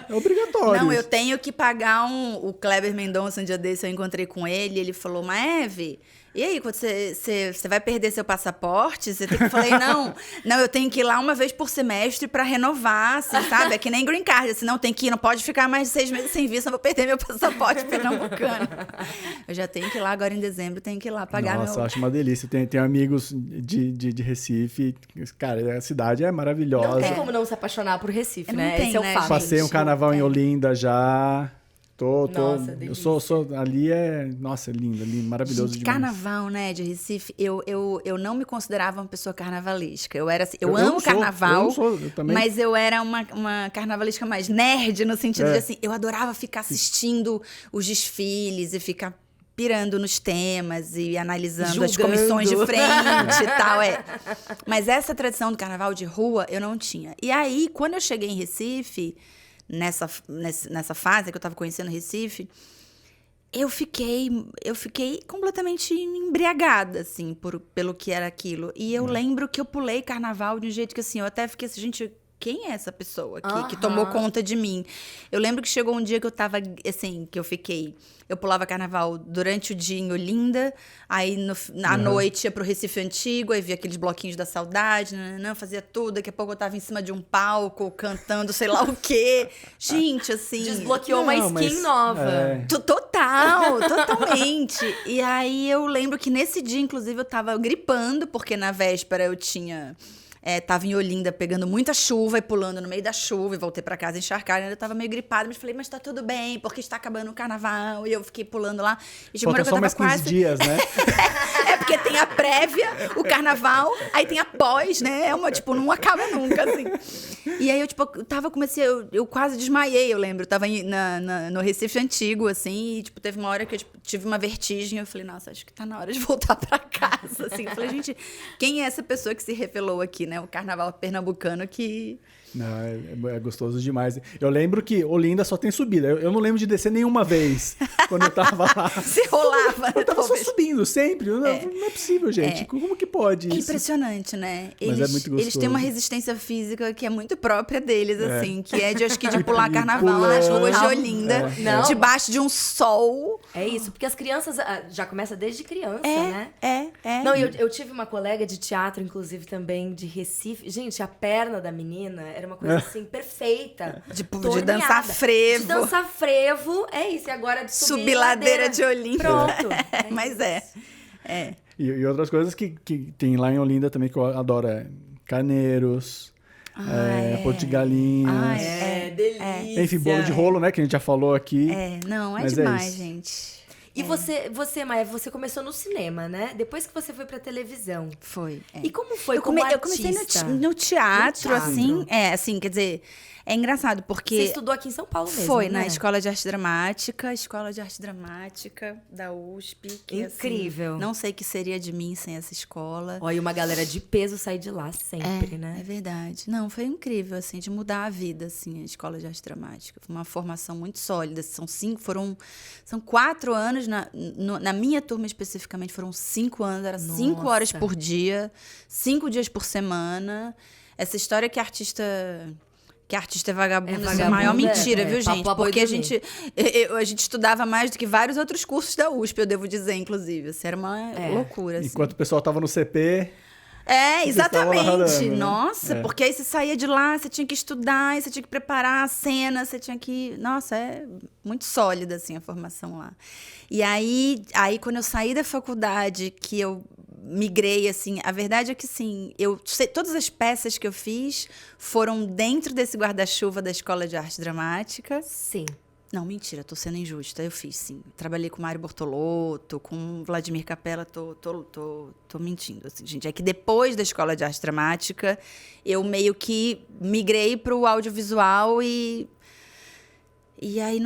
É obrigatório. Não, eu tenho que pagar o Kleber Mendonça, um dia desse eu encontrei com ele, ele falou, Maeve, e aí, quando você vai perder seu passaporte? Você tem que... Eu falei, não, eu tenho que ir lá uma vez por semestre pra renovar, assim, sabe? É que nem green card, assim, não tem que ir, não pode ficar mais de 6 meses sem visto, eu vou perder meu passaporte pernambucano. Eu já tenho que ir lá agora em dezembro, tenho que ir lá pagar Nossa, eu acho uma delícia. Tem amigos de Recife, cara, a cidade é maravilhosa. Não tem como não se apaixonar por Recife, né? Tem, esse é o fato. Passei um carnaval em Olinda já. Nossa, eu sou ali nossa, lindo, maravilhoso gente, demais. Carnaval, né, de Recife, eu não me considerava uma pessoa carnavalesca. Eu era assim, eu amo carnaval, eu também. Mas eu era uma carnavalesca mais nerd, no sentido de assim, eu adorava ficar assistindo os desfiles e ficar pirando nos temas e analisando as comissões de frente e tal, Mas essa tradição do carnaval de rua, eu não tinha. E aí, quando eu cheguei em Recife, nessa fase que eu estava conhecendo Recife, eu fiquei completamente embriagada, assim, pelo que era aquilo. E eu lembro que eu pulei carnaval de um jeito que, assim, eu até fiquei assim, gente, quem é essa pessoa que tomou conta de mim? Eu lembro que chegou um dia que eu tava, assim, eu pulava carnaval durante o dia em Olinda, aí à noite ia pro Recife Antigo, aí via aqueles bloquinhos da saudade, fazia tudo, daqui a pouco eu tava em cima de um palco, cantando sei lá o quê. Gente, assim... Desbloqueou uma skin nova. Totalmente. E aí eu lembro que nesse dia, inclusive, eu tava gripando, porque na véspera eu tinha... tava em Olinda pegando muita chuva e pulando no meio da chuva e voltei pra casa encharcada, ainda tava meio gripada, mas falei, mas tá tudo bem, porque está acabando o carnaval, e eu fiquei pulando lá. E falta só mais 15 dias, né? Porque tem a prévia, o carnaval, aí tem a pós, né? Não acaba nunca, assim. E aí eu quase desmaiei, eu lembro, eu tava no Recife Antigo, assim, e teve uma hora que eu tive uma vertigem, eu falei, nossa, acho que tá na hora de voltar pra casa, assim. Eu falei, gente, quem é essa pessoa que se revelou aqui, né? O carnaval pernambucano que... Não, é gostoso demais. Eu lembro que Olinda só tem subida. Eu não lembro de descer nenhuma vez quando eu tava lá. Você rolava. Eu tava só subindo, sempre. não é possível, gente. Como que pode É isso? impressionante, né? Mas é muito gostoso. Eles têm uma resistência física que é muito própria deles, assim. Que é acho que de pular carnaval pulando. nas ruas de Olinda. Não. Debaixo de um sol. É isso, porque as crianças já começam desde criança, né? É. Não, eu tive uma colega de teatro, inclusive, também, de Recife. Gente, a perna da menina era uma coisa, assim, perfeita. De torneada. dançar frevo. De dançar frevo, é isso. E agora de Subir ladeira de Olinda. Pronto. Mas é. E outras coisas que tem lá em Olinda também que eu adoro Carneiros, Porto de Galinhas. delícia. Enfim, bolo de rolo, né? Que a gente já falou aqui. Não, é Mas demais, isso. gente. E você, Maia, você começou no cinema, né? Depois que você foi pra televisão. Foi. E como foi Eu como comecei artista? no teatro, No teatro. assim, quer dizer, é engraçado porque... Você estudou aqui em São Paulo mesmo, Foi, né? na Escola de Arte Dramática da USP. Que, Incrível. Assim, não sei o que seria de mim sem essa escola. Olha, uma galera de peso sai de lá sempre, É né? verdade. Não, foi incrível, assim, de mudar a vida, assim, a Escola de Arte Dramática. Foi uma formação muito sólida. São 4 anos, na minha turma especificamente, foram 5 anos, era 5 horas por dia, 5 dias por semana. Essa história que artista é vagabundo, isso é a maior mentira, viu, gente? Porque a gente estudava mais do que vários outros cursos da USP, eu devo dizer, inclusive. Isso era uma loucura, assim. Enquanto o pessoal tava no CP... Exatamente. Né? Nossa, porque aí você saía de lá, você tinha que estudar, aí você tinha que preparar a cena, você tinha que... Nossa, é muito sólida, assim, a formação lá. E aí quando eu saí da faculdade, que eu migrei, assim, a verdade é que, sim, todas as peças que eu fiz foram dentro desse guarda-chuva da Escola de Arte Dramática. Sim. Não, mentira, tô sendo injusta. Eu fiz, sim. Trabalhei com Mário Bortolotto, com Vladimir Capella, tô mentindo, assim, gente. É que depois da Escola de Arte Dramática, eu meio que migrei pro audiovisual e aí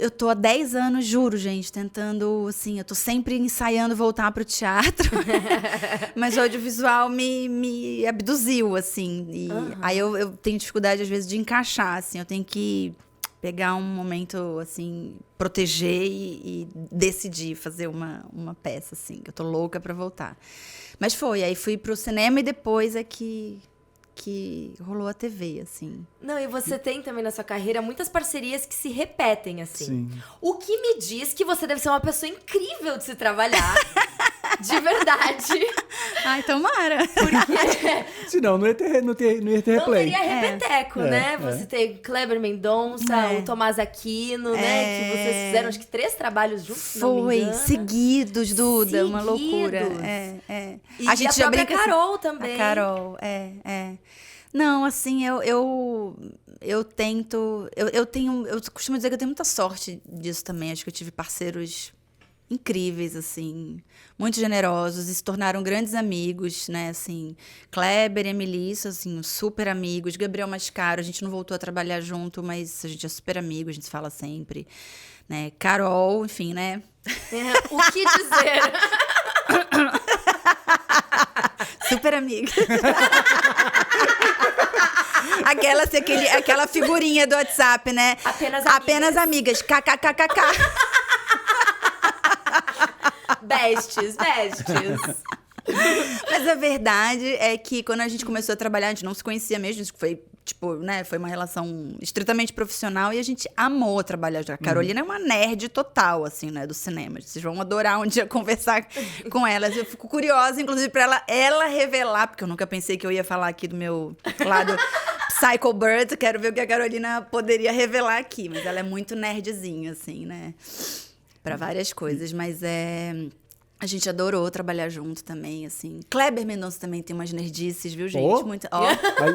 eu tô há 10 anos, juro, gente, tentando, assim, eu tô sempre ensaiando voltar pro teatro, mas o audiovisual me abduziu, assim, e aí eu tenho dificuldade, às vezes, de encaixar, assim, eu tenho que pegar um momento, assim, proteger e decidir fazer uma peça, assim, que eu tô louca pra voltar. Mas aí fui pro cinema e depois é que rolou a TV, assim. Não, e você tem também na sua carreira muitas parcerias que se repetem, assim. Sim. O que me diz que você deve ser uma pessoa incrível de se trabalhar. De verdade. Ai, tomara. Porque Senão não ia ter não replay. teria repeteco, né? Você tem Kleber Mendonça, o Tomás Aquino, né? Que vocês fizeram, acho que 3 trabalhos juntos, se não me engano. Seguidos, Duda, uma loucura. E a gente a já própria brinca Carol também. A Carol, Não, assim, eu tento... Eu costumo dizer que eu tenho muita sorte disso também. Acho que eu tive parceiros incríveis, assim, muito generosos e se tornaram grandes amigos, né, assim, Kleber e Melissa, assim, super amigos, Gabriel Mascaro, a gente não voltou a trabalhar junto, mas a gente é super amigo, a gente se fala sempre, né, Carol, enfim, né. O que dizer? Super amiga. Aquela figurinha do WhatsApp, né? Apenas amigas. KKKKK. Bestes. Mas a verdade é que quando a gente começou a trabalhar, a gente não se conhecia mesmo, foi, tipo, né, foi uma relação estritamente profissional e a gente amou trabalhar. A Carolina é uma nerd total, assim, né, do cinema. Vocês vão adorar um dia conversar com ela. Eu fico curiosa, inclusive, pra ela revelar, porque eu nunca pensei que eu ia falar aqui do meu lado Psycho Bird, quero ver o que a Carolina poderia revelar aqui, mas ela é muito nerdzinha, assim, né, pra várias coisas, mas a gente adorou trabalhar junto também, assim. Kleber Mendonça também tem umas nerdices, viu, gente? Muito.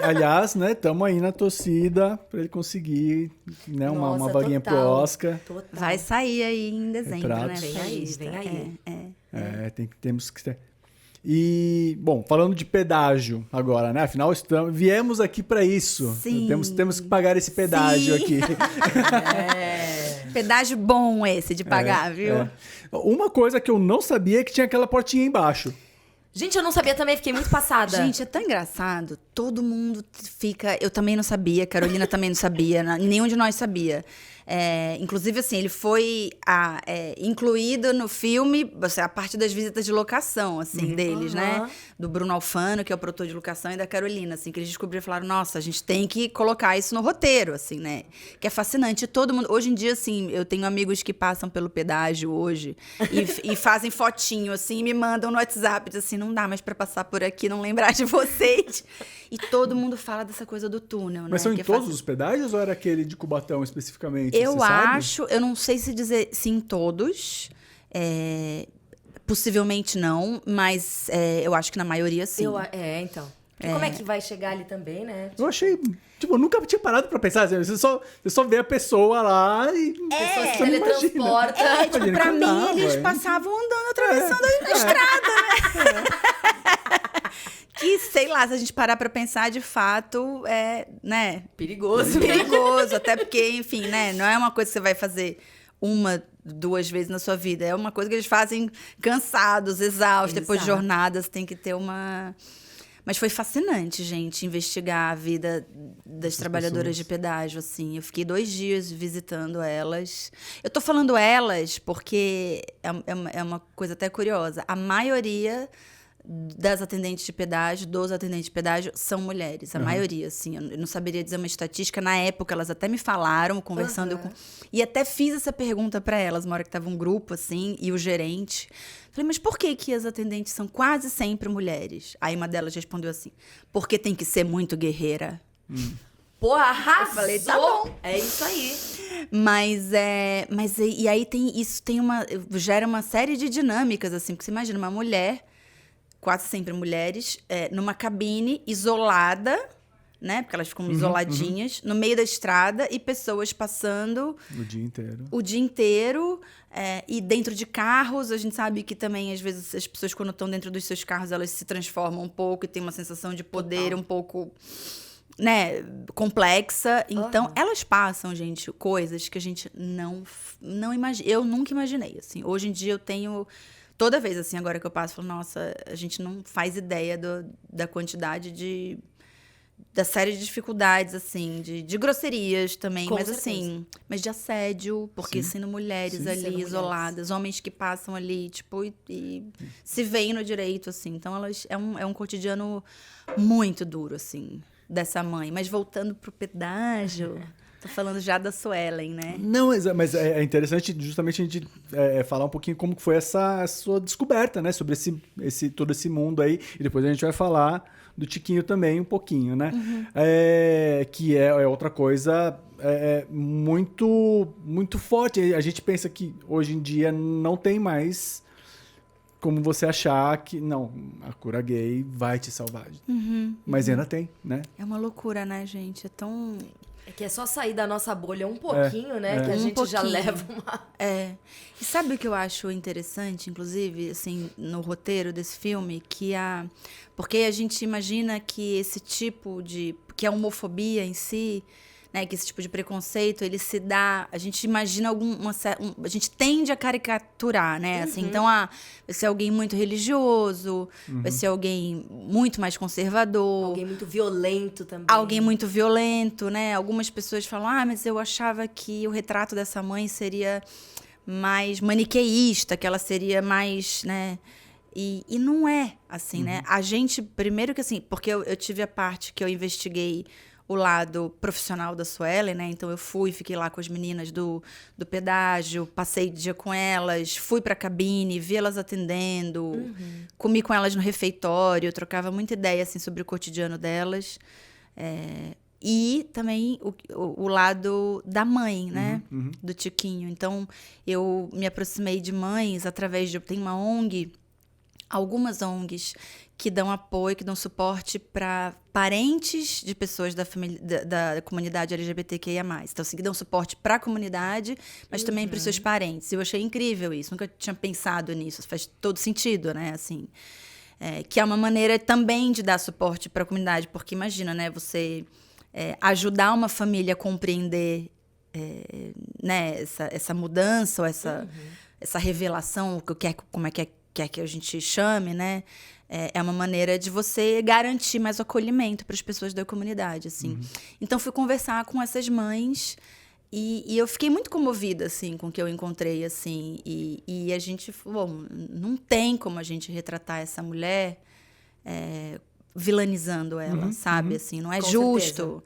Aliás, né, estamos aí na torcida para ele conseguir, né, uma vaguinha pro Oscar. Total. Vai sair aí em dezembro, né? Vem aí. Temos que ter. E, bom, falando de pedágio agora, né? Afinal, viemos aqui para isso. Sim. Temos que pagar esse pedágio aqui. Pedágio bom esse de pagar, viu? Uma coisa que eu não sabia é que tinha aquela portinha embaixo. Gente, eu não sabia também, fiquei muito passada. Gente, é tão engraçado. todo mundo fica... Eu também não sabia, Carolina também não sabia, nenhum de nós sabia. Inclusive, assim, ele foi incluído no filme, a parte das visitas de locação, assim, deles, né? Do Bruno Alfano, que é o produtor de locação, e da Carolina, assim, que eles descobriram e falaram, nossa, a gente tem que colocar isso no roteiro, assim, né? Que é fascinante. Todo mundo... Hoje em dia, assim, eu tenho amigos que passam pelo pedágio hoje e fazem fotinho, assim, e me mandam no WhatsApp, diz assim, não dá mais pra passar por aqui, não lembrar de vocês. E todo mundo fala dessa coisa do túnel, né? Mas são em todos os pedágios ou era aquele de Cubatão especificamente? Eu acho, eu não sei se dizer se em todos, possivelmente não, mas eu acho que na maioria sim. Então. E como é que vai chegar ali também, né? Eu achei... Tipo, eu nunca tinha parado pra pensar. Assim, você só vê a pessoa lá e... Pessoa se teletransporta. Tipo, pra mim, eles passavam andando, atravessando a estrada, né? Que, sei lá, se a gente parar pra pensar, de fato, né? Perigoso. Perigoso, até porque, enfim, né? Não é uma coisa que você vai fazer 1, 2 vezes na sua vida. É uma coisa que eles fazem cansados, exaustos, depois de jornadas, tem que ter uma... Mas foi fascinante, gente, investigar a vida das trabalhadoras de pedágio, assim. Eu fiquei 2 dias visitando elas. Eu tô falando elas porque é uma coisa até curiosa. A maioria das atendentes de pedágio, dos atendentes de pedágio, são mulheres. A maioria, assim. Eu não saberia dizer uma estatística. Na época, elas até me falaram, conversando. E até fiz essa pergunta para elas, uma hora que tava um grupo, assim, e o gerente. Falei, mas por que as atendentes são quase sempre mulheres? Aí uma delas respondeu assim, porque tem que ser muito guerreira. Porra, arrasou! Eu falei, tá bom. É isso aí. Mas e aí gera uma série de dinâmicas, assim, porque você imagina uma mulher, quase sempre mulheres, numa cabine isolada, né? Porque elas ficam isoladinhas, no meio da estrada, e pessoas passando... O dia inteiro. E dentro de carros, a gente sabe que também, às vezes, as pessoas, quando estão dentro dos seus carros, elas se transformam um pouco e tem uma sensação de poder um pouco, né, complexa. Então, elas passam, gente, coisas que a gente não imagina. Eu nunca imaginei, assim. Hoje em dia, eu tenho... Toda vez, assim, agora que eu passo, eu falo, nossa, a gente não faz ideia da quantidade da série de dificuldades, assim, de grosserias também, mas certeza. Assim, mas de assédio, porque sendo mulheres ali, isoladas, homens que passam ali, tipo, e se veem no direito, assim. Então, elas é um cotidiano muito duro, assim, dessa mãe. Mas voltando pro pedágio... Tô falando já da Suelen, né? Não, mas é interessante justamente a gente falar um pouquinho como que foi essa sua descoberta, né? Sobre todo esse mundo aí. E depois a gente vai falar do Tiquinho também um pouquinho, né? Que é outra coisa muito, muito forte. A gente pensa que hoje em dia não tem mais como você achar que, não, a cura gay vai te salvar. Mas ainda tem, né? É uma loucura, né, gente? É tão... É que é só sair da nossa bolha um pouquinho, né? Que a gente já leva uma... E sabe o que eu acho interessante, inclusive, assim, no roteiro desse filme? Porque a gente imagina que esse tipo de... Que a homofobia em si... Né, que esse tipo de preconceito, ele se dá... A gente imagina a gente tende a caricaturar, né? Assim, então, vai ser alguém muito religioso, vai ser alguém muito mais conservador. Alguém muito violento também. Alguém muito violento, né? Algumas pessoas falam, mas eu achava que o retrato dessa mãe seria mais maniqueísta, que ela seria mais, né... E não é assim, né? A gente, primeiro que assim... Porque eu tive a parte que eu investiguei o lado profissional da Suelen, né? Então, eu fiquei lá com as meninas do pedágio, passei o dia com elas, fui pra cabine, vi elas atendendo, comi com elas no refeitório, trocava muita ideia, assim, sobre o cotidiano delas. E também o lado da mãe, né? Do Tiquinho. Então, eu me aproximei de mães através de... Tem uma ONG... Algumas ONGs que dão apoio, que dão suporte para parentes de pessoas da comunidade LGBTQIA+. Então, assim, que dão suporte para a comunidade, mas também para os seus parentes. Eu achei incrível isso, nunca tinha pensado nisso. Faz todo sentido, né? Assim, que é uma maneira também de dar suporte para a comunidade, porque imagina, né? Você ajudar uma família a compreender né, essa mudança, ou essa revelação, como é que quer que a gente chame, né? É uma maneira de você garantir mais o acolhimento para as pessoas da comunidade, assim. Então, fui conversar com essas mães e eu fiquei muito comovida, assim, com o que eu encontrei, assim. E a gente falou, bom, não tem como a gente retratar essa mulher vilanizando ela, sabe? Assim, não é Com justo. certeza.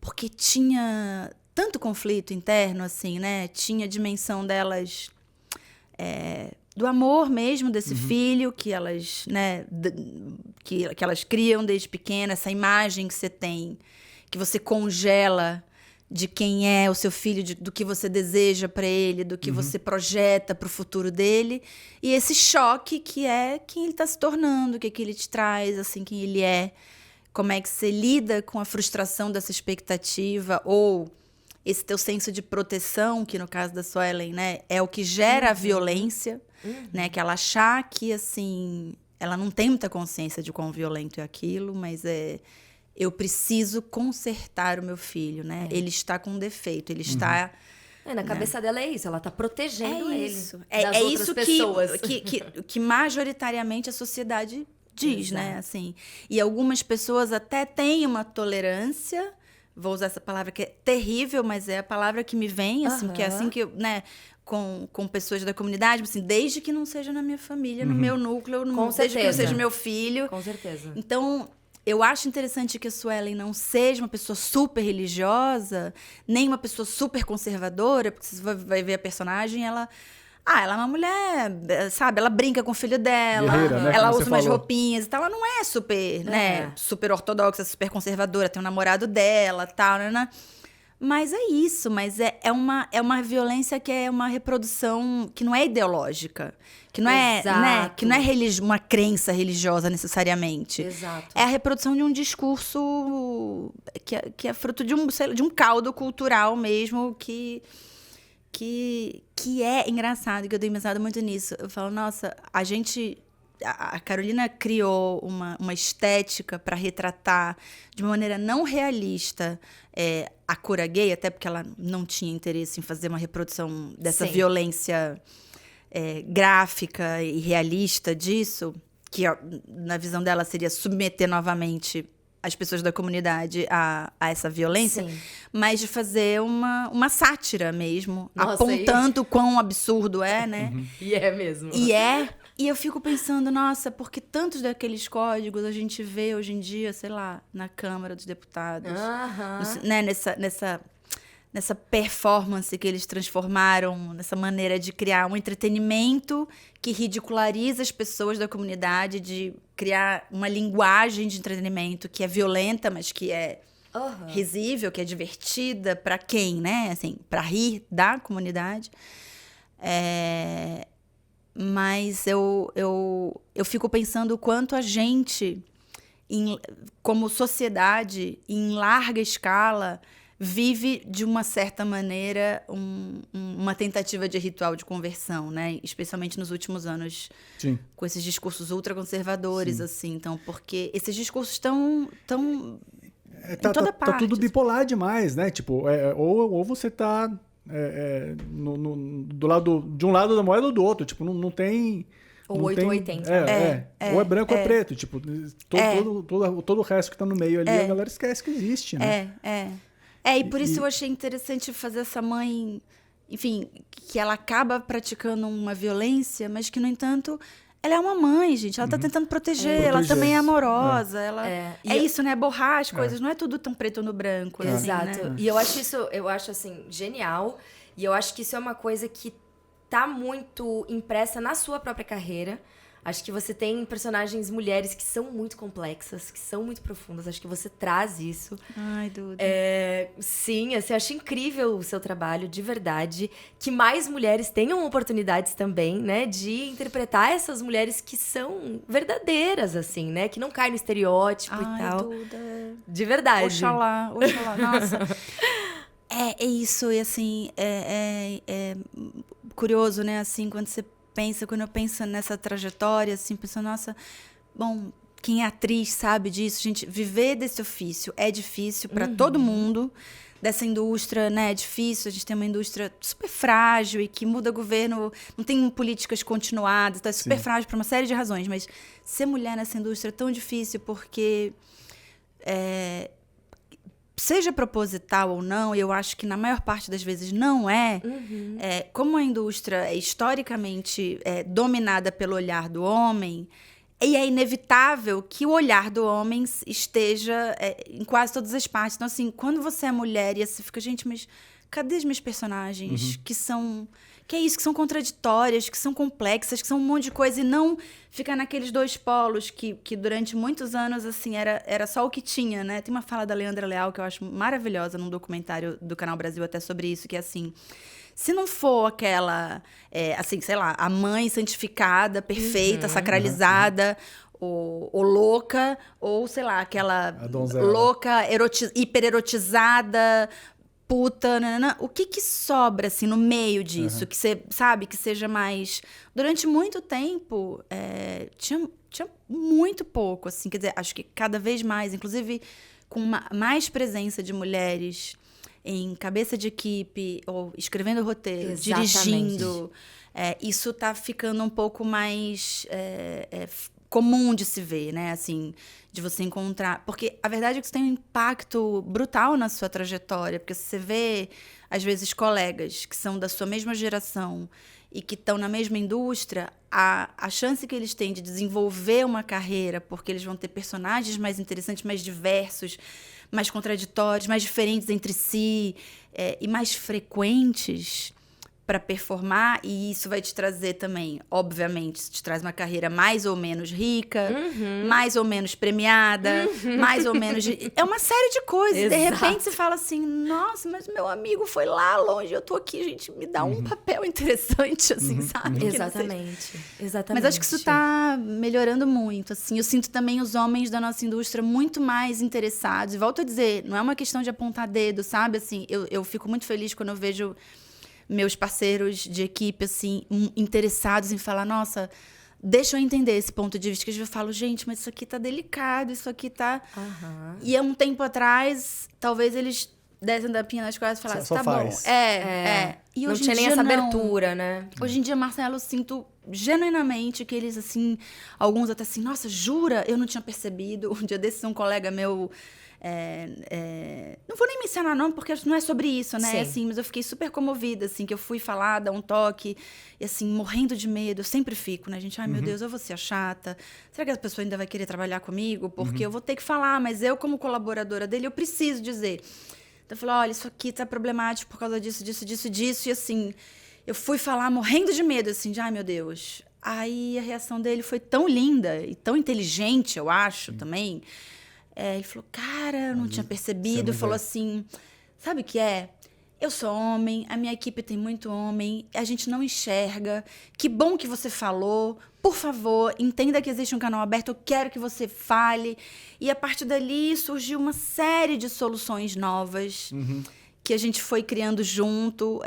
Porque tinha tanto conflito interno, assim, né? Tinha a dimensão delas... do amor mesmo desse filho que elas, né, que elas criam desde pequena, essa imagem que você tem, que você congela de quem é o seu filho, do que você deseja para ele, do que você projeta para o futuro dele, e esse choque que é quem ele está se tornando, o que ele te traz, assim, quem ele é, como é que você lida com a frustração dessa expectativa, ou esse teu senso de proteção, que no caso da Suelen, né, é o que gera a violência, né, que ela achar que, assim, ela não tem muita consciência de quão violento é aquilo, mas eu preciso consertar o meu filho, né? Ele está com um defeito, ele está... Na cabeça dela é isso, ela tá protegendo ele das É outras isso pessoas. que majoritariamente a sociedade diz, né? Assim, e algumas pessoas até têm uma tolerância, vou usar essa palavra que é terrível, mas é a palavra que me vem, assim, porque é assim que, né, com pessoas da comunidade, assim, desde que não seja na minha família, no meu núcleo, desde que não seja meu filho. Com certeza. Então, eu acho interessante que a Suelen não seja uma pessoa super religiosa, nem uma pessoa super conservadora, porque você vai ver a personagem, ela é uma mulher, sabe? Ela brinca com o filho dela, Guerreira, né, ela como usa você umas falou. roupinhas e tal. Ela não é super, né? Super ortodoxa, super conservadora, tem um namorado dela, tal, né? Mas é isso, mas é uma violência que é uma reprodução que não é ideológica, que não é, né, que não é uma crença religiosa necessariamente. Exato. É a reprodução de um discurso que é fruto de um caldo cultural mesmo que é engraçado, que eu dei pensado muito nisso. Eu falo, nossa, a Carolina criou uma estética para retratar de uma maneira não realista a cura gay, até porque ela não tinha interesse em fazer uma reprodução dessa violência gráfica e realista disso, que na visão dela seria submeter novamente as pessoas da comunidade a essa violência, mas de fazer uma sátira mesmo, apontando quão absurdo é, né? E é mesmo. E eu fico pensando, nossa, porque tantos daqueles códigos a gente vê hoje em dia, sei lá, na Câmara dos Deputados, né, nessa performance que eles transformaram, nessa maneira de criar um entretenimento que ridiculariza as pessoas da comunidade, de criar uma linguagem de entretenimento que é violenta, mas que é risível, que é divertida para quem, né? Assim, para rir da comunidade. Mas eu fico pensando o quanto a gente, como sociedade, em larga escala, vive, de uma certa maneira, uma tentativa de ritual de conversão, né? Especialmente nos últimos anos, com esses discursos ultraconservadores, assim. Então, porque esses discursos estão em toda parte. Tá tudo bipolar demais, né? Tipo, ou você tá do lado, de um lado da moeda ou do outro. Tipo, não tem... Ou 8 ou 80. Ou é branco ou é preto. Tipo, todo o resto que tá no meio ali, a galera esquece que existe, né? E por isso eu achei interessante fazer essa mãe, enfim, que ela acaba praticando uma violência, mas que, no entanto, ela é uma mãe, gente. Ela tá tentando proteger, ela também é amorosa. É isso, né? Borrar as coisas, não é tudo tão preto no branco. Exato. Assim, né? E eu acho assim, genial. E eu acho que isso é uma coisa que tá muito impressa na sua própria carreira. Acho que você tem personagens mulheres que são muito complexas, que são muito profundas. Acho que você traz isso. Ai, Duda. Sim, assim, eu acho incrível o seu trabalho, de verdade. Que mais mulheres tenham oportunidades também, né? De interpretar essas mulheres que são verdadeiras, assim, né? Que não caem no estereótipo e tal. Duda. De verdade. Oxalá. Nossa. É isso, e assim, é curioso, né? Assim, quando eu penso nessa trajetória, assim, pensando, nossa, bom, quem é atriz sabe disso, gente. Viver desse ofício é difícil para todo mundo. Dessa indústria, né, é difícil. A gente tem uma indústria super frágil e que muda governo, não tem políticas continuadas, então é super frágil por uma série de razões. Mas ser mulher nessa indústria é tão difícil porque... seja proposital ou não, eu acho que na maior parte das vezes não é. Como a indústria é historicamente dominada pelo olhar do homem, e é inevitável que o olhar do homem esteja em quase todas as partes. Então, assim, quando você é mulher e você fica, gente, mas cadê as minhas personagens que são... Que é isso, que são contraditórias, que são complexas, que são um monte de coisa, e não ficar naqueles dois polos que durante muitos anos, assim, era só o que tinha, né? Tem uma fala da Leandra Leal que eu acho maravilhosa num documentário do Canal Brasil até sobre isso, que é assim, se não for aquela, assim, sei lá, a mãe santificada, perfeita, sacralizada, ou louca, ou, sei lá, aquela louca, hipererotizada, puta, nanana. O que sobra, assim, no meio disso? Que você sabe, que seja mais... Durante muito tempo, tinha muito pouco, assim, quer dizer, acho que cada vez mais, inclusive com mais presença de mulheres em cabeça de equipe, ou escrevendo roteiro, dirigindo. Isso tá ficando um pouco mais comum de se ver, né? Assim, de você encontrar... Porque a verdade é que isso tem um impacto brutal na sua trajetória, porque você vê, às vezes, colegas que são da sua mesma geração e que estão na mesma indústria, a chance que eles têm de desenvolver uma carreira, porque eles vão ter personagens mais interessantes, mais diversos, mais contraditórios, mais diferentes entre si, e mais frequentes para performar, e isso vai te trazer também, obviamente, te traz uma carreira mais ou menos rica, mais ou menos premiada, mais ou menos... É uma série de coisas. Exato. De repente você fala assim, nossa, mas meu amigo foi lá longe, eu tô aqui, gente, me dá um papel interessante, assim, sabe? Exatamente. Mas acho que isso tá melhorando muito, assim. Eu sinto também os homens da nossa indústria muito mais interessados. E volto a dizer, não é uma questão de apontar dedo, sabe? Assim, eu fico muito feliz quando eu vejo meus parceiros de equipe, assim, interessados em falar, nossa, deixa eu entender esse ponto de vista, que eu falo, gente, mas isso aqui tá delicado, isso aqui tá... E há um tempo atrás, talvez eles dessem da pinha nas costas e falassem, tá faz. bom. E não hoje tinha em nem dia, essa não. abertura, né? Hoje em dia, Marcelo, eu sinto genuinamente que eles, assim, alguns até assim, nossa, jura? Eu não tinha percebido. Um dia desses, um colega meu... não vou nem mencionar nome, porque não é sobre isso, né? Assim, mas eu fiquei super comovida, assim, que eu fui falar, dar um toque, e assim, morrendo de medo. Eu sempre fico, né, gente? Ai, meu Deus, eu vou ser a chata. Será que a pessoa ainda vai querer trabalhar comigo? Porque eu vou ter que falar, mas eu, como colaboradora dele, eu preciso dizer. Então, eu falei, olha, isso aqui tá problemático por causa disso, disso, disso, disso. E assim, eu fui falar morrendo de medo, assim, de ai, meu Deus. Aí a reação dele foi tão linda e tão inteligente, eu acho, também. Ele falou, cara, eu não tinha percebido. Falou assim, sabe o que é? Eu sou homem, a minha equipe tem muito homem, a gente não enxerga. Que bom que você falou. Por favor, entenda que existe um canal aberto, eu quero que você fale. E a partir dali surgiu uma série de soluções novas que a gente foi criando junto,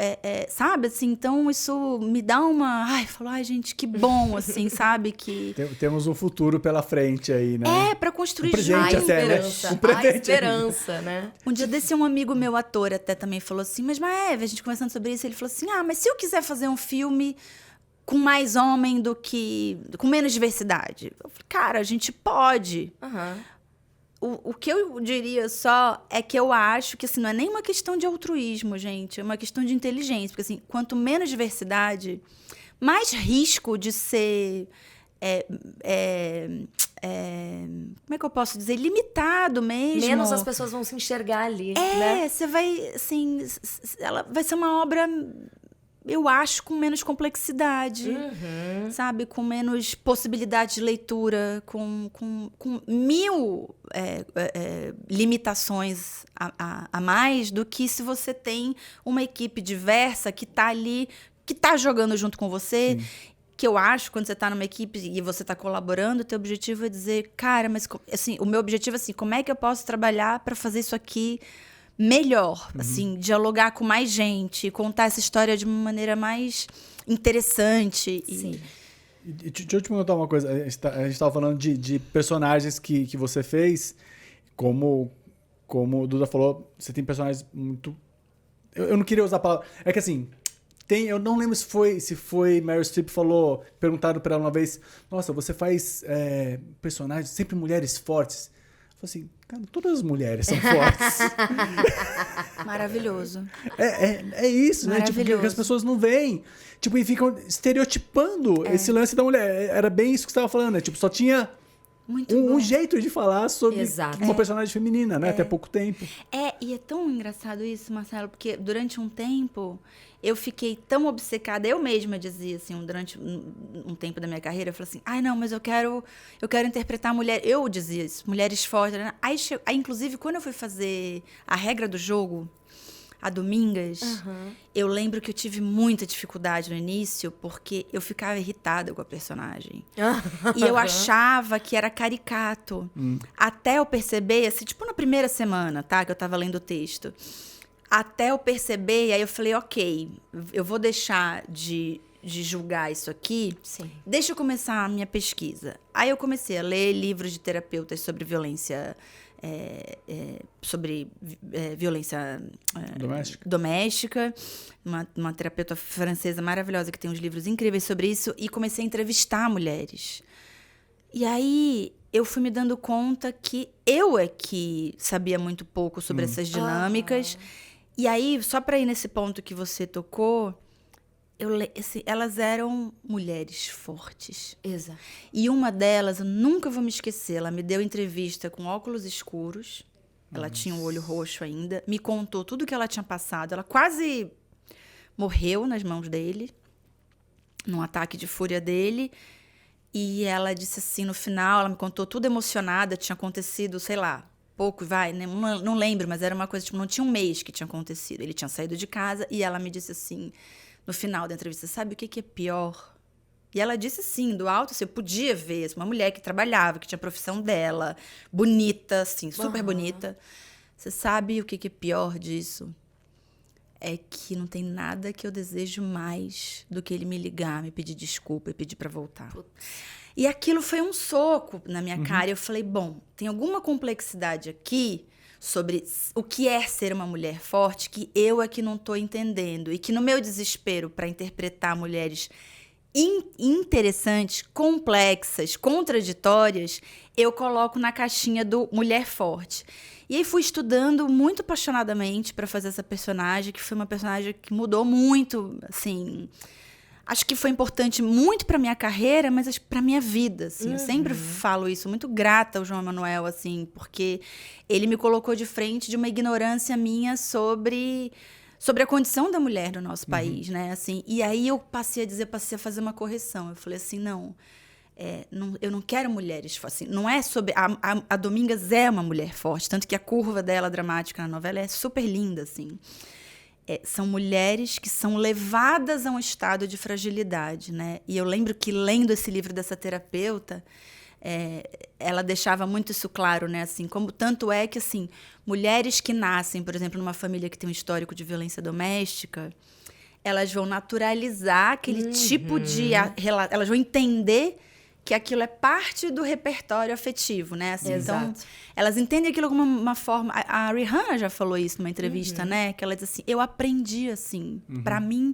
sabe? Assim, então, isso me dá uma... Ai, falou, ai, gente, que bom, assim, sabe? Que... Temos um futuro pela frente aí, né? Para construir um presente até, né? Um presente. A esperança, né? Um dia desse, um amigo meu, ator, até também falou assim, mas Maeve, a gente conversando sobre isso, ele falou assim, mas se eu quiser fazer um filme com mais homem do que... com menos diversidade. Eu falei, cara, a gente pode. O que eu diria só é que eu acho que assim, não é nem uma questão de altruísmo, gente. É uma questão de inteligência. Porque assim, quanto menos diversidade, mais risco de ser... como é que eu posso dizer? Limitado mesmo. Menos as pessoas vão se enxergar ali, né? Você vai, assim... Ela vai ser uma obra... Eu acho com menos complexidade, sabe? Com menos possibilidade de leitura, com mil limitações a mais do que se você tem uma equipe diversa que está ali, que está jogando junto com você. Sim. Que eu acho, quando você está numa equipe e você está colaborando, o teu objetivo é dizer, cara, mas assim, o meu objetivo é assim, como é que eu posso trabalhar para fazer isso aqui melhor, assim, dialogar com mais gente, contar essa história de uma maneira mais interessante. Sim. Deixa eu te perguntar uma coisa. A gente tava falando de personagens que você fez. Como o Duda falou, você tem personagens muito... Eu não queria usar a palavra... É que assim, eu não lembro se foi Meryl Streep falou, perguntaram pra ela uma vez, nossa, você faz personagens, sempre mulheres fortes. Eu falei assim, cara, todas as mulheres são fortes. Maravilhoso. É isso, né? Tipo, que as pessoas não veem. Tipo, e ficam estereotipando esse lance da mulher. Era bem isso que você estava falando, né? Tipo, só tinha um jeito de falar sobre uma personagem feminina, né? Até pouco tempo. E é tão engraçado isso, Marcelo, porque durante um tempo eu fiquei tão obcecada, eu mesma dizia assim, durante um tempo da minha carreira, eu falei assim, ai não, mas eu quero interpretar mulher, eu dizia isso, mulheres fortes, né? Aí, inclusive, quando eu fui fazer A Regra do Jogo, a Domingas, eu lembro que eu tive muita dificuldade no início, porque eu ficava irritada com a personagem. E eu achava que era caricato. Até eu perceber, assim, tipo na primeira semana, tá? Que eu tava lendo o texto. Até eu perceber, e aí eu falei, ok, eu vou deixar de julgar isso aqui. Sim. Deixa eu começar a minha pesquisa. Aí eu comecei a ler livros de terapeutas sobre violência... sobre violência doméstica, uma terapeuta francesa maravilhosa que tem uns livros incríveis sobre isso, e comecei a entrevistar mulheres. E aí eu fui me dando conta que eu que sabia muito pouco sobre essas dinâmicas. E aí, só para ir nesse ponto que você tocou, elas eram mulheres fortes. Exato. E uma delas, eu nunca vou me esquecer, ela me deu entrevista com óculos escuros, ela tinha um olho roxo ainda, me contou tudo que ela tinha passado, ela quase morreu nas mãos dele, num ataque de fúria dele, e ela disse assim, no final, ela me contou tudo emocionada, tinha acontecido, sei lá, pouco, não lembro, mas era uma coisa, tipo, não tinha um mês que tinha acontecido, ele tinha saído de casa, e ela me disse assim... No final da entrevista, sabe o que é pior? E ela disse assim, do alto, assim, eu podia ver uma mulher que trabalhava, que tinha a profissão dela, bonita, assim, super bonita. Você sabe o que é pior disso? É que não tem nada que eu desejo mais do que ele me ligar, me pedir desculpa e pedir pra voltar. E aquilo foi um soco na minha cara. E eu falei, bom, tem alguma complexidade aqui sobre o que é ser uma mulher forte que eu é que não estou entendendo. E que no meu desespero para interpretar mulheres interessantes, complexas, contraditórias, eu coloco na caixinha do mulher forte. E aí fui estudando muito apaixonadamente para fazer essa personagem, que foi uma personagem que mudou muito, assim... Acho que foi importante muito para minha carreira, mas para minha vida, assim. Eu sempre falo isso, muito grata ao João Emanuel, assim, porque ele me colocou de frente de uma ignorância minha sobre a condição da mulher no nosso país, né? Assim, e aí eu passei a fazer uma correção. Eu falei assim, não, eu não quero mulheres fortes. Assim, não é sobre... A Domingas é uma mulher forte, tanto que a curva dela dramática na novela é super linda, assim. São mulheres que são levadas a um estado de fragilidade, né? E eu lembro que, lendo esse livro dessa terapeuta, ela deixava muito isso claro, né? Assim, como tanto é que, assim, mulheres que nascem, por exemplo, numa família que tem um histórico de violência doméstica, elas vão naturalizar aquele tipo de... Elas vão entender que aquilo é parte do repertório afetivo, né? Assim, então, elas entendem aquilo como uma forma... A Rihanna já falou isso numa entrevista, né? Que ela diz assim, eu aprendi assim. Pra mim,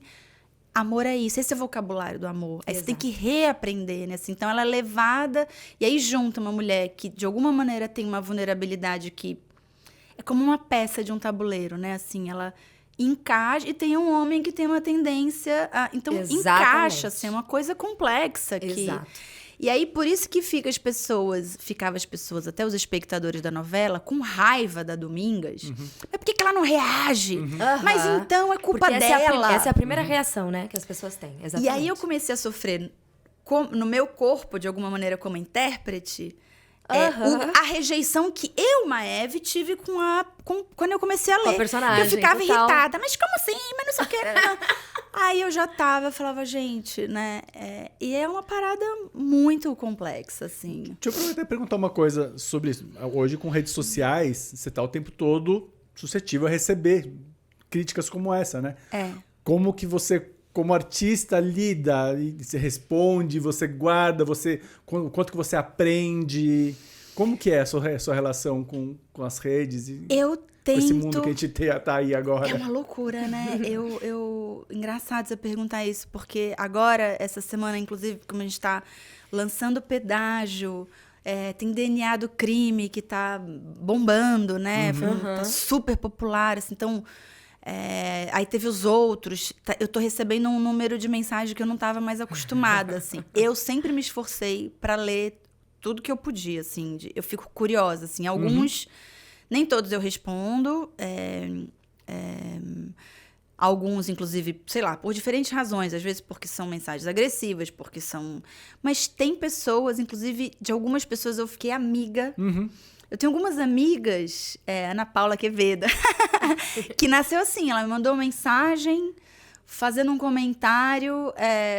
amor é isso. Esse é o vocabulário do amor. Aí você tem que reaprender, né? Assim, então, ela é levada... E aí, junta uma mulher que, de alguma maneira, tem uma vulnerabilidade que... É como uma peça de um tabuleiro, né? Assim, ela... encaixa, e tem um homem que tem uma tendência a... Então, encaixa, assim, é uma coisa complexa. Exato. E aí, por isso que ficavam as pessoas, até os espectadores da novela, com raiva da Domingas. Mas por que ela não reage? Mas então é culpa dela. Essa é a primeira reação, né, que as pessoas têm. Exatamente. E aí eu comecei a sofrer no meu corpo, de alguma maneira, como intérprete, a rejeição que eu, Maeve, tive quando eu comecei a ler. Com a personagem, eu ficava total. irritada. Mas como assim? Mas não sei o que. Aí eu eu falava, gente, né? E é uma parada muito complexa, assim. Deixa eu aproveitar e perguntar uma coisa sobre isso. Hoje, com redes sociais, você tá o tempo todo suscetível a receber críticas como essa, né? Como que você como artista, lida? Você responde, você guarda, quanto que você aprende? Como que é a sua relação com as redes? Eu com esse mundo que a gente tá aí agora. É uma loucura, né? Engraçado você perguntar isso, porque agora, essa semana, inclusive, como a gente tá lançando Pedágio, tem DNA do Crime, que tá bombando, né? Tá super popular, assim, então... aí teve os outros. Eu tô recebendo um número de mensagens que eu não tava mais acostumada, assim. Eu sempre me esforcei para ler tudo que eu podia, assim. Eu fico curiosa, assim. Alguns... Nem todos eu respondo. Alguns, inclusive, sei lá, por diferentes razões. Às vezes porque são mensagens agressivas, porque são... Mas tem pessoas, inclusive, de algumas pessoas eu fiquei amiga. Eu tenho algumas amigas, Ana Paula Quevedo, que nasceu assim. Ela me mandou uma mensagem fazendo um comentário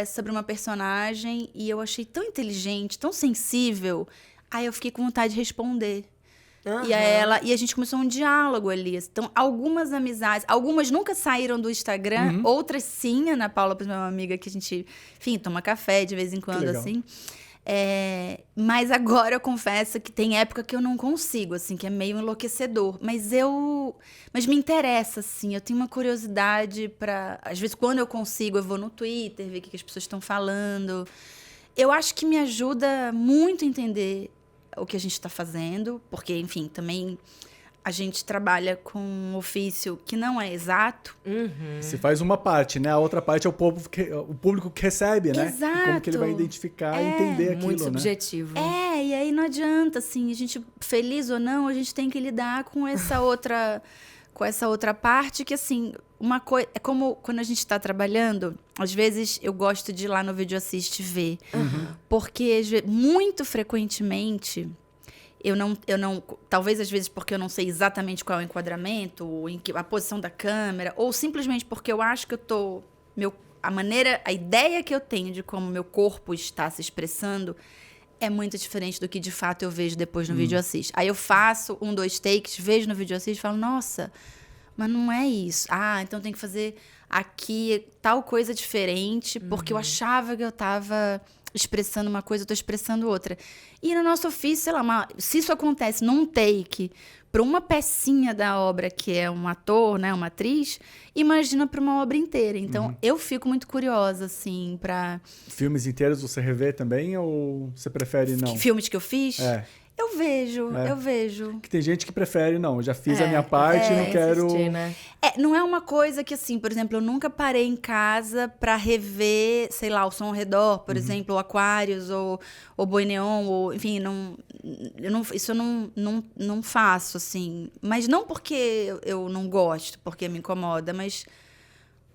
sobre uma personagem e eu achei tão inteligente, tão sensível. Aí eu fiquei com vontade de responder. E a gente começou um diálogo ali. Então, algumas amizades... Algumas nunca saíram do Instagram. Outras sim. A Ana Paula, por exemplo, é uma amiga que a gente... Enfim, toma café de vez em quando, assim. Mas agora eu confesso que tem época que eu não consigo, assim. Que é meio enlouquecedor. Mas me interessa, assim. Eu tenho uma curiosidade pra... Às vezes, quando eu consigo, eu vou no Twitter, ver o que as pessoas estão falando. Eu acho que me ajuda muito a entender o que a gente está fazendo, porque, enfim, também a gente trabalha com um ofício que não é exato. Você faz uma parte, né? A outra parte é o público que recebe, né? Exato. E como que ele vai identificar e entender aquilo, muito né? subjetivo. E aí não adianta, assim, a gente, feliz ou não, a gente tem que lidar com essa outra parte que, assim, uma coisa... É como quando a gente está trabalhando, às vezes eu gosto de ir lá no Vídeo Assiste ver. Porque, muito frequentemente, eu não... Talvez, às vezes, porque eu não sei exatamente qual é o enquadramento, a posição da câmera, ou simplesmente porque eu acho que eu tô... A ideia que eu tenho de como meu corpo está se expressando é muito diferente do que, de fato, eu vejo depois no Vídeo Assiste. Aí eu faço 1, 2 takes, vejo no Vídeo Assiste e falo, nossa, mas não é isso. Então tem que fazer aqui tal coisa diferente, porque eu achava que eu estava expressando uma coisa, eu estou expressando outra. E no nosso ofício, sei lá, se isso acontece num take para uma pecinha da obra que é um ator, né, uma atriz, imagina para uma obra inteira. Então, eu fico muito curiosa, assim, para... Filmes inteiros você revê também ou você prefere não? Filmes que eu fiz? Eu vejo. Que tem gente que prefere, não, eu já fiz a minha parte e não quero... Assistir, né? Não é uma coisa que, assim, por exemplo, eu nunca parei em casa pra rever, sei lá, O Som ao Redor, por exemplo, ou Aquários, ou Boi Neon, ou, enfim, isso eu não faço, assim. Mas não porque eu não gosto, porque me incomoda, mas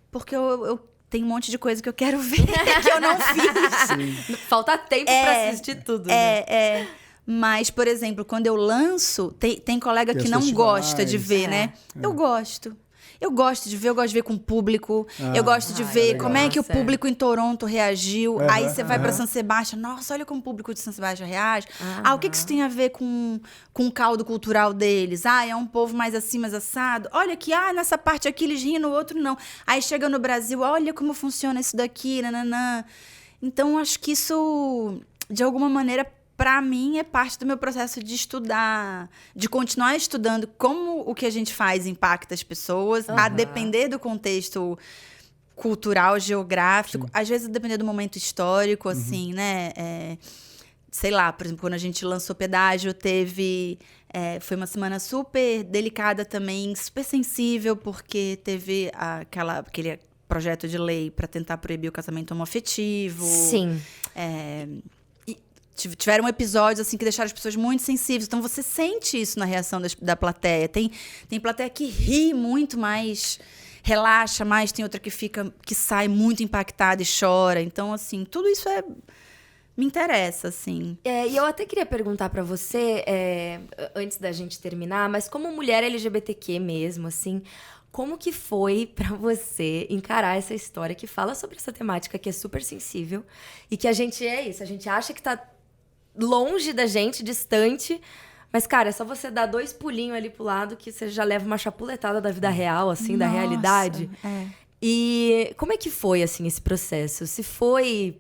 porque eu tenho um monte de coisa que eu quero ver que eu não fiz. Falta tempo pra assistir tudo, né? Mas, por exemplo, quando eu lanço, tem colega que não gosta de ver, né? Eu gosto. Eu gosto de ver com o público. Eu gosto de ver como é que o público em Toronto reagiu. Aí você vai pra São Sebastião. Nossa, olha como o público de São Sebastião reage. O que isso tem a ver com o caldo cultural deles? É um povo mais assim, mais assado. Olha aqui, nessa parte aqui eles riem, no outro não. Aí chega no Brasil, olha como funciona isso daqui, nananã. Então, acho que isso, de alguma maneira... Para mim, é parte do meu processo de estudar, de continuar estudando como o que a gente faz impacta as pessoas, a depender do contexto cultural, geográfico, às vezes a depender do momento histórico, assim, né? Sei lá, por exemplo, quando a gente lançou Pedágio, foi uma semana super delicada também, super sensível, porque teve aquele projeto de lei para tentar proibir o casamento homoafetivo. Sim. Tiveram episódios assim que deixaram as pessoas muito sensíveis. Então você sente isso na reação da plateia. Tem plateia que ri muito mais, relaxa mais, tem outra que sai muito impactada e chora. Então, assim, tudo isso me interessa, assim. E eu até queria perguntar pra você, antes da gente terminar, mas como mulher LGBTQ mesmo, assim, como que foi pra você encarar essa história que fala sobre essa temática que é super sensível e que a gente acha que tá longe da gente, distante, mas, cara, é só você dar 2 pulinhos ali pro lado que você já leva uma chapuletada da vida real, assim, da realidade. E como é que foi, assim, esse processo? Se foi...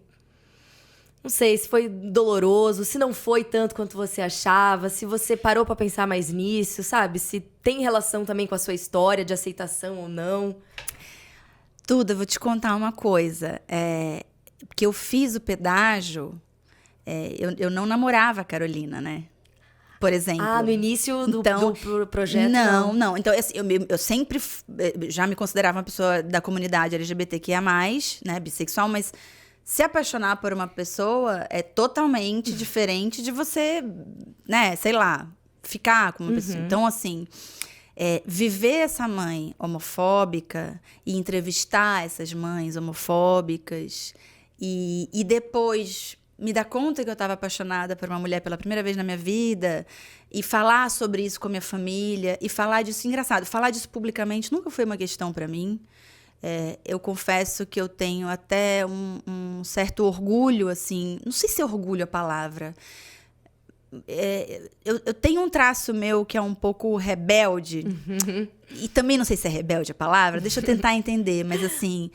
Não sei, se foi doloroso, se não foi tanto quanto você achava, se você parou pra pensar mais nisso, sabe? Se tem relação também com a sua história de aceitação ou não. Duda, eu vou te contar uma coisa. Porque eu fiz o pedágio, eu não namorava a Carolina, né? Por exemplo. No início do projeto? Não. Então, assim, eu sempre já me considerava uma pessoa da comunidade LGBTQIA+, né, bissexual, mas se apaixonar por uma pessoa é totalmente diferente de você, né, sei lá, ficar com uma pessoa. Então, assim, viver essa mãe homofóbica e entrevistar essas mães homofóbicas e depois me dar conta que eu estava apaixonada por uma mulher pela primeira vez na minha vida e falar sobre isso com a minha família e falar disso, engraçado, falar disso publicamente nunca foi uma questão para mim. Eu confesso que eu tenho até um certo orgulho, assim, não sei se é orgulho a palavra. Eu tenho um traço meu que é um pouco rebelde, e também não sei se é rebelde a palavra, deixa eu tentar entender, mas assim,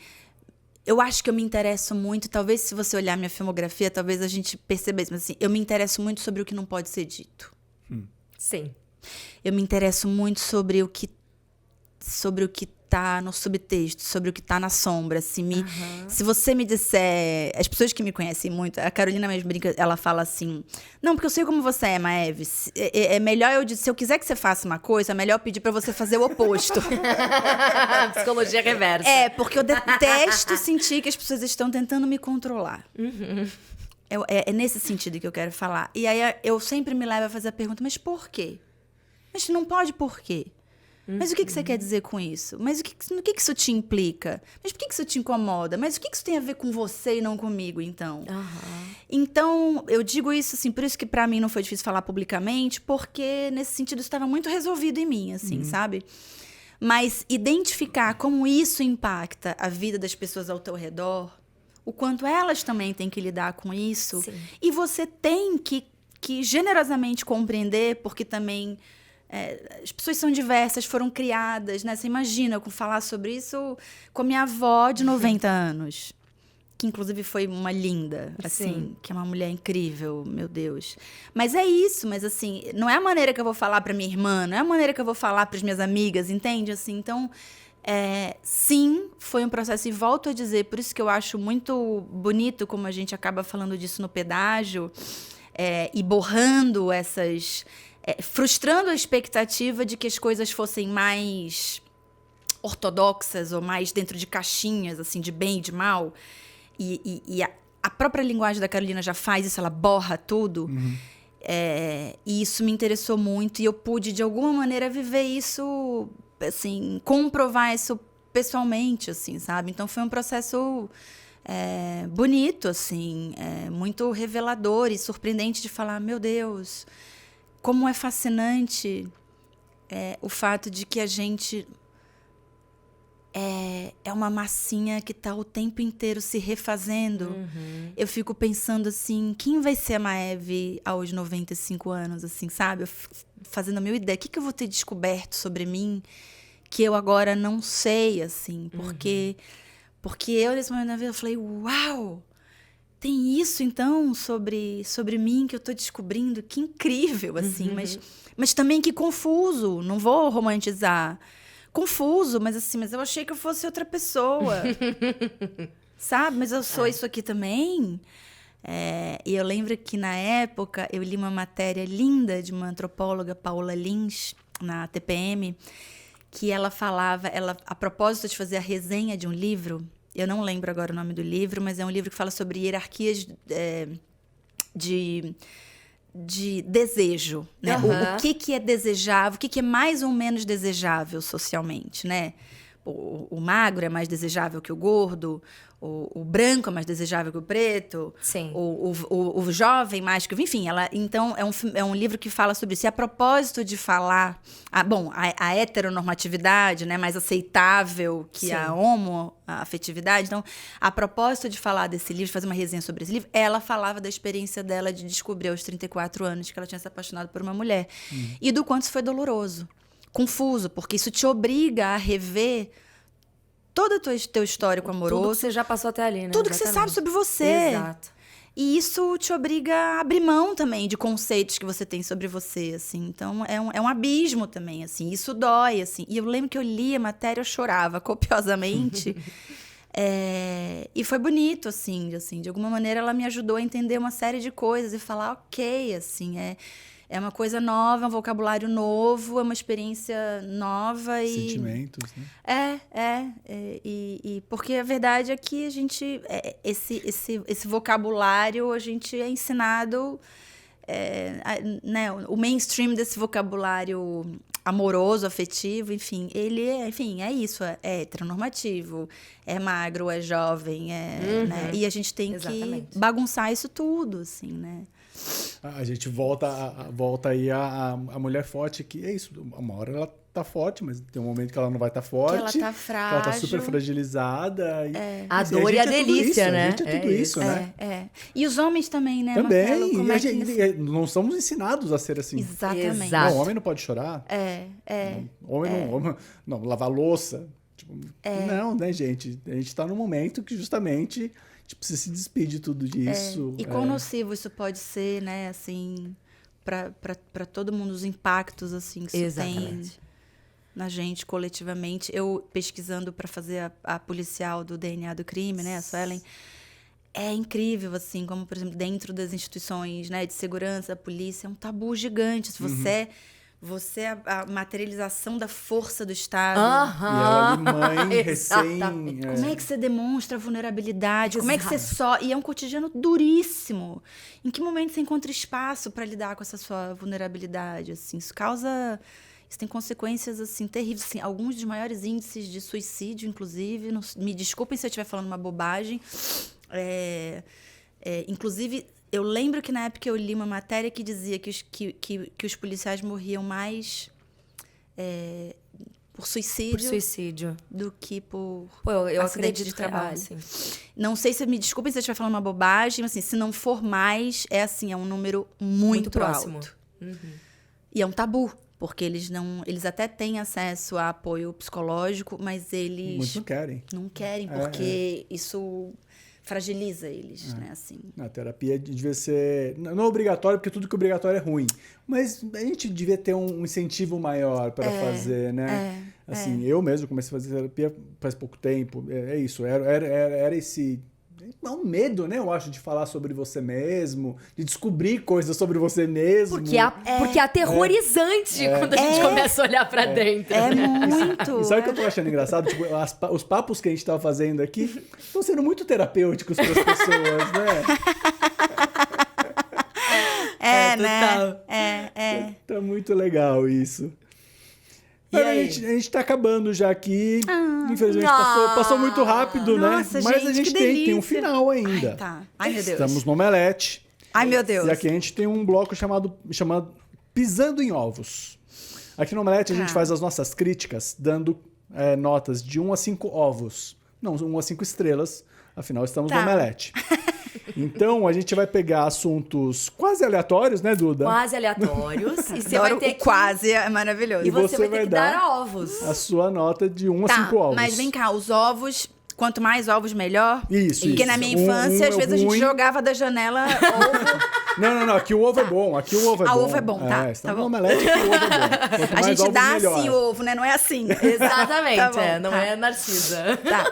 eu acho que eu me interesso muito, talvez se você olhar minha filmografia, talvez a gente perceba isso, mas assim, eu me interesso muito sobre o que não pode ser dito. Sim. Eu me interesso muito sobre o que tá no subtexto, sobre o que tá na sombra. Se você me disser... As pessoas que me conhecem muito... A Carolina mesmo brinca, ela fala assim... Não, porque eu sei como você é, Maeve. É melhor eu dizer... Se eu quiser que você faça uma coisa, é melhor eu pedir pra você fazer o oposto. Psicologia reversa. Porque eu detesto sentir que as pessoas estão tentando me controlar. É nesse sentido que eu quero falar. E aí eu sempre me levo a fazer a pergunta, mas por quê? Mas não pode por quê? Mas o que você quer dizer com isso? Mas no que isso te implica? Mas por que isso te incomoda? Mas o que isso tem a ver com você e não comigo, então? Então, eu digo isso, assim, por isso que pra mim não foi difícil falar publicamente, porque nesse sentido isso estava muito resolvido em mim, assim, sabe? Mas identificar como isso impacta a vida das pessoas ao teu redor, o quanto elas também têm que lidar com isso, Sim. E você tem que generosamente compreender, porque também... as pessoas são diversas, foram criadas, né? Você imagina eu falar sobre isso com a minha avó de 90 anos, que inclusive foi uma linda, assim, Sim. que é uma mulher incrível, meu Deus. Mas é isso, mas assim, não é a maneira que eu vou falar pra minha irmã, não é a maneira que eu vou falar pras minhas amigas, entende? Assim, então, sim, foi um processo, e volto a dizer, por isso que eu acho muito bonito como a gente acaba falando disso no pedágio, e borrando essas... frustrando a expectativa de que as coisas fossem mais ortodoxas ou mais dentro de caixinhas, assim, de bem e de mal. E a própria linguagem da Carolina já faz isso, ela borra tudo. E isso me interessou muito e eu pude, de alguma maneira, viver isso, assim, comprovar isso pessoalmente, assim, sabe? Então, foi um processo... bonito, assim, muito revelador e surpreendente de falar, meu Deus... Como é fascinante o fato de que a gente é uma massinha que está o tempo inteiro se refazendo. Eu fico pensando assim, quem vai ser a Maeve aos 95 anos, assim, sabe? Fazendo a minha ideia. O que eu vou ter descoberto sobre mim que eu agora não sei, assim? Porque eu, nesse momento da vida, eu falei, uau! Tem isso, então, sobre mim que eu tô descobrindo. Que incrível, assim. Mas também que confuso. Não vou romantizar. Confuso, mas assim, mas eu achei que eu fosse outra pessoa. Sabe? Mas eu sou isso aqui também. E eu lembro que, na época, eu li uma matéria linda de uma antropóloga, Paula Lins, na TPM, que ela falava... a propósito de fazer a resenha de um livro... Eu não lembro agora o nome do livro, mas é um livro que fala sobre hierarquias de desejo, né? O que é desejável, o que é mais ou menos desejável socialmente, né? O magro é mais desejável que o gordo, o branco é mais desejável que o preto, Sim. o jovem mais que o... Enfim, então é um livro que fala sobre isso. E a propósito de falar... a heteronormatividade, né, mais aceitável que Sim. a homoafetividade. Então, a propósito de falar desse livro, de fazer uma resenha sobre esse livro, ela falava da experiência dela de descobrir aos 34 anos que ela tinha se apaixonado por uma mulher. E do quanto isso foi doloroso. Confuso, porque isso te obriga a rever todo o teu histórico amoroso. Tudo que você já passou até ali, né? Tudo que você sabe sobre você. Exato. E isso te obriga a abrir mão também de conceitos que você tem sobre você, assim. Então, é um abismo também, assim. Isso dói, assim. E eu lembro que eu li a matéria, eu chorava copiosamente. E foi bonito, assim. De alguma maneira, ela me ajudou a entender uma série de coisas e falar, ok, assim, é uma coisa nova, é um vocabulário novo, é uma experiência nova e... Sentimentos, né? E porque a verdade é que a gente... Esse vocabulário, a gente é ensinado... né, o mainstream desse vocabulário amoroso, afetivo, enfim, ele é isso, é heteronormativo, é magro, é jovem, né? E a gente tem Exatamente. que bagunçar isso tudo, assim, né? A gente volta aí a mulher forte, que é isso. Uma hora ela tá forte, mas tem um momento que ela não vai estar forte. Que ela tá frágil. Que ela tá super fragilizada. A dor e a delícia, né? A gente é tudo isso, né? E os homens também, né, Também. Marcelo? Como E é que não somos ensinados a ser assim. Exatamente. Exato. Não, homem não pode chorar. Homem não, lavar louça. Tipo, não, né, gente? A gente tá num momento que justamente... A gente precisa se despedir de tudo disso. E quão nocivo isso pode ser, né, assim, para todo mundo, os impactos, assim, que isso tem na gente, coletivamente. Eu, pesquisando para fazer a policial do DNA do crime, né, a Suelen, é incrível, assim, como, por exemplo, dentro das instituições, né, de segurança, a polícia, é um tabu gigante. Se você é a materialização da força do Estado. E ela ali, mãe, recém... Como é que você demonstra a vulnerabilidade? Como é que você só... E é um cotidiano duríssimo. Em que momento você encontra espaço para lidar com essa sua vulnerabilidade? Assim, isso tem consequências, assim, terríveis. Assim, alguns dos maiores índices de suicídio, inclusive. Me desculpem se eu estiver falando uma bobagem. Inclusive... Eu lembro que na época eu li uma matéria que dizia que os policiais morriam mais por suicídio do que por eu acidente acredito de trabalho. Sim. Não sei se... Me desculpem se eu estiver falando uma bobagem, mas assim, se não for mais, é um número muito próximo. alto. E é um tabu, porque eles até têm acesso a apoio psicológico, mas eles... Muitos não querem. Não querem, porque isso... fragiliza eles, né, assim. A terapia devia ser... Não obrigatório, porque tudo que é obrigatório é ruim. Mas a gente devia ter um incentivo maior para fazer, né? Eu mesmo comecei a fazer terapia faz pouco tempo. É isso. Era esse... um medo, né? Eu acho, de falar sobre você mesmo, de descobrir coisas sobre você mesmo. Porque é aterrorizante quando a gente começa a olhar pra dentro. É muito. E sabe o que eu tô achando engraçado? Tipo, os papos que a gente tava fazendo aqui estão sendo muito terapêuticos para as pessoas, né? né? Tá muito legal isso. E a gente tá acabando já aqui. Infelizmente passou muito rápido, nossa, né? Mas a gente que tem um final ainda. Ai, tá. Ai, meu Deus. Estamos no Omelete. Ai, meu Deus. E aqui a gente tem um bloco chamado Pisando em Ovos. Aqui no Omelete a gente faz as nossas críticas dando notas de 1 a 5 ovos. Não, 1 a 5 estrelas. Afinal, estamos no Omelete. Então, a gente vai pegar assuntos quase aleatórios, né, Duda? Quase aleatórios. E você vai ter que... quase é maravilhoso. E você vai ter que dar ovos. A sua nota de 1 a 5 ovos. Mas vem cá, os ovos... Quanto mais ovos, melhor? Isso. Porque na minha infância, às vezes, a gente jogava da janela ovo. Não. Aqui o ovo é bom. Aqui o ovo é bom. O ovo é bom, tá? Tá bom. Omelete, aqui o ovo é bom. Quanto A mais gente ovos, dá melhor. assim o ovo, né? Não é assim. Exatamente. Tá bom, não é Narcisa. Tá.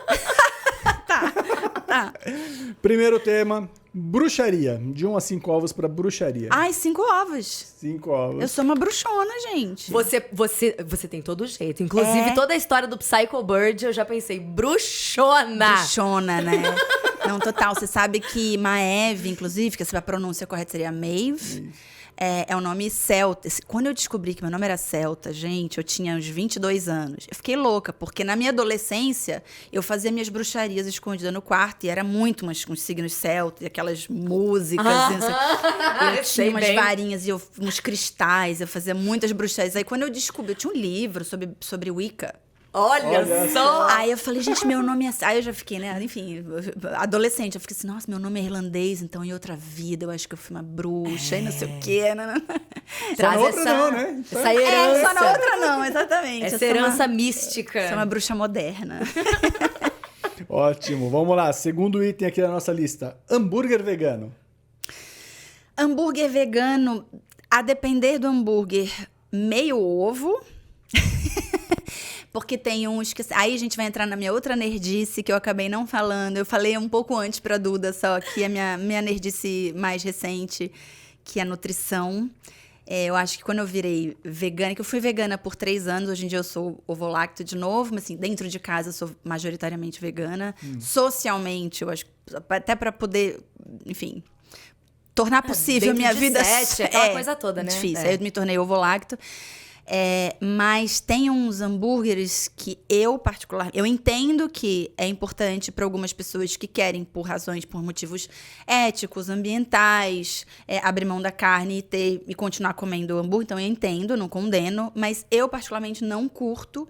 Primeiro tema, bruxaria. De 1 a 5 ovos pra bruxaria. Ai, 5 ovos. 5 ovos. Eu sou uma bruxona, gente. Você tem todo jeito. Inclusive, toda a história do Psycho Bird, eu já pensei, bruxona! Bruxona, né? Não, total. Você sabe que Maeve, inclusive, que a pronúncia correta seria Maeve, é um nome celta. Quando eu descobri que meu nome era celta, gente, eu tinha uns 22 anos. Eu fiquei louca, porque na minha adolescência, eu fazia minhas bruxarias escondidas no quarto, e era muito uns signos celtas, aquelas músicas. Eu tinha umas varinhas e uns cristais, eu fazia muitas bruxarias. Aí quando eu descobri, eu tinha um livro sobre Wicca. Olha só! Aí eu falei, gente, meu nome é... Aí eu já fiquei, né? Enfim, adolescente. Eu fiquei assim, nossa, meu nome é irlandês, então em outra vida eu acho que eu fui uma bruxa e não sei o quê. Né? Só na outra não, né? Essa herança. Só na outra não, exatamente. Essa herança mística. Sou uma bruxa moderna. Ótimo. Vamos lá. Segundo item aqui da nossa lista. Hambúrguer vegano. Hambúrguer vegano, a depender do hambúrguer, meio ovo. Porque tem uns que... Aí a gente vai entrar na minha outra nerdice, que eu acabei não falando. Eu falei um pouco antes pra Duda, só que a minha nerdice mais recente, que é a nutrição. Eu acho que quando eu virei vegana, que eu fui vegana por 3 anos, hoje em dia eu sou ovo-lacto de novo, mas assim, dentro de casa eu sou majoritariamente vegana. Socialmente, eu acho, até pra poder, enfim, tornar possível a minha vida... Aquela coisa toda, né? Difícil, aí eu me tornei ovo-lacto. Mas tem uns hambúrgueres que eu entendo que é importante para algumas pessoas que querem, por motivos éticos, ambientais, abrir mão da carne e continuar comendo hambúrguer. Então eu entendo, não condeno, mas eu particularmente não curto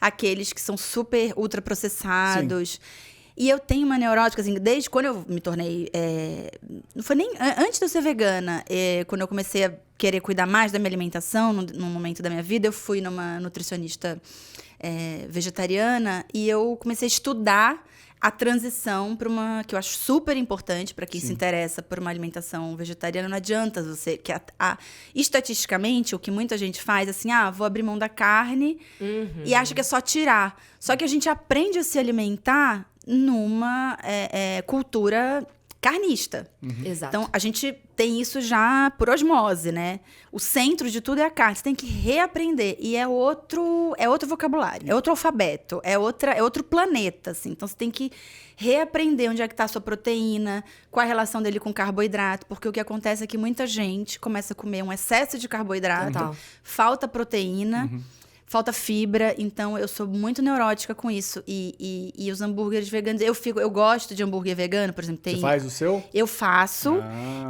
aqueles que são super ultraprocessados. Sim. E eu tenho uma neurótica, assim, desde quando eu me tornei... não foi nem... Antes de eu ser vegana, quando eu comecei a querer cuidar mais da minha alimentação, num momento da minha vida, eu fui numa nutricionista vegetariana e eu comecei a estudar a transição para uma... que eu acho super importante para quem se interessa por uma alimentação vegetariana. Não adianta você... que estatisticamente, o que muita gente faz, assim, vou abrir mão da carne e acha que é só tirar. Só que a gente aprende a se alimentar numa cultura carnista. Exato. Então, a gente tem isso já por osmose, né? O centro de tudo é a carne. Você tem que reaprender. E é outro vocabulário, é outro alfabeto, é outro planeta, assim. Então, você tem que reaprender onde é que está a sua proteína, qual a relação dele com carboidrato, porque o que acontece é que muita gente começa a comer um excesso de carboidrato, falta proteína, falta fibra, então eu sou muito neurótica com isso. E os hambúrgueres veganos, eu gosto de hambúrguer vegano, por exemplo. Você faz o seu? Eu faço.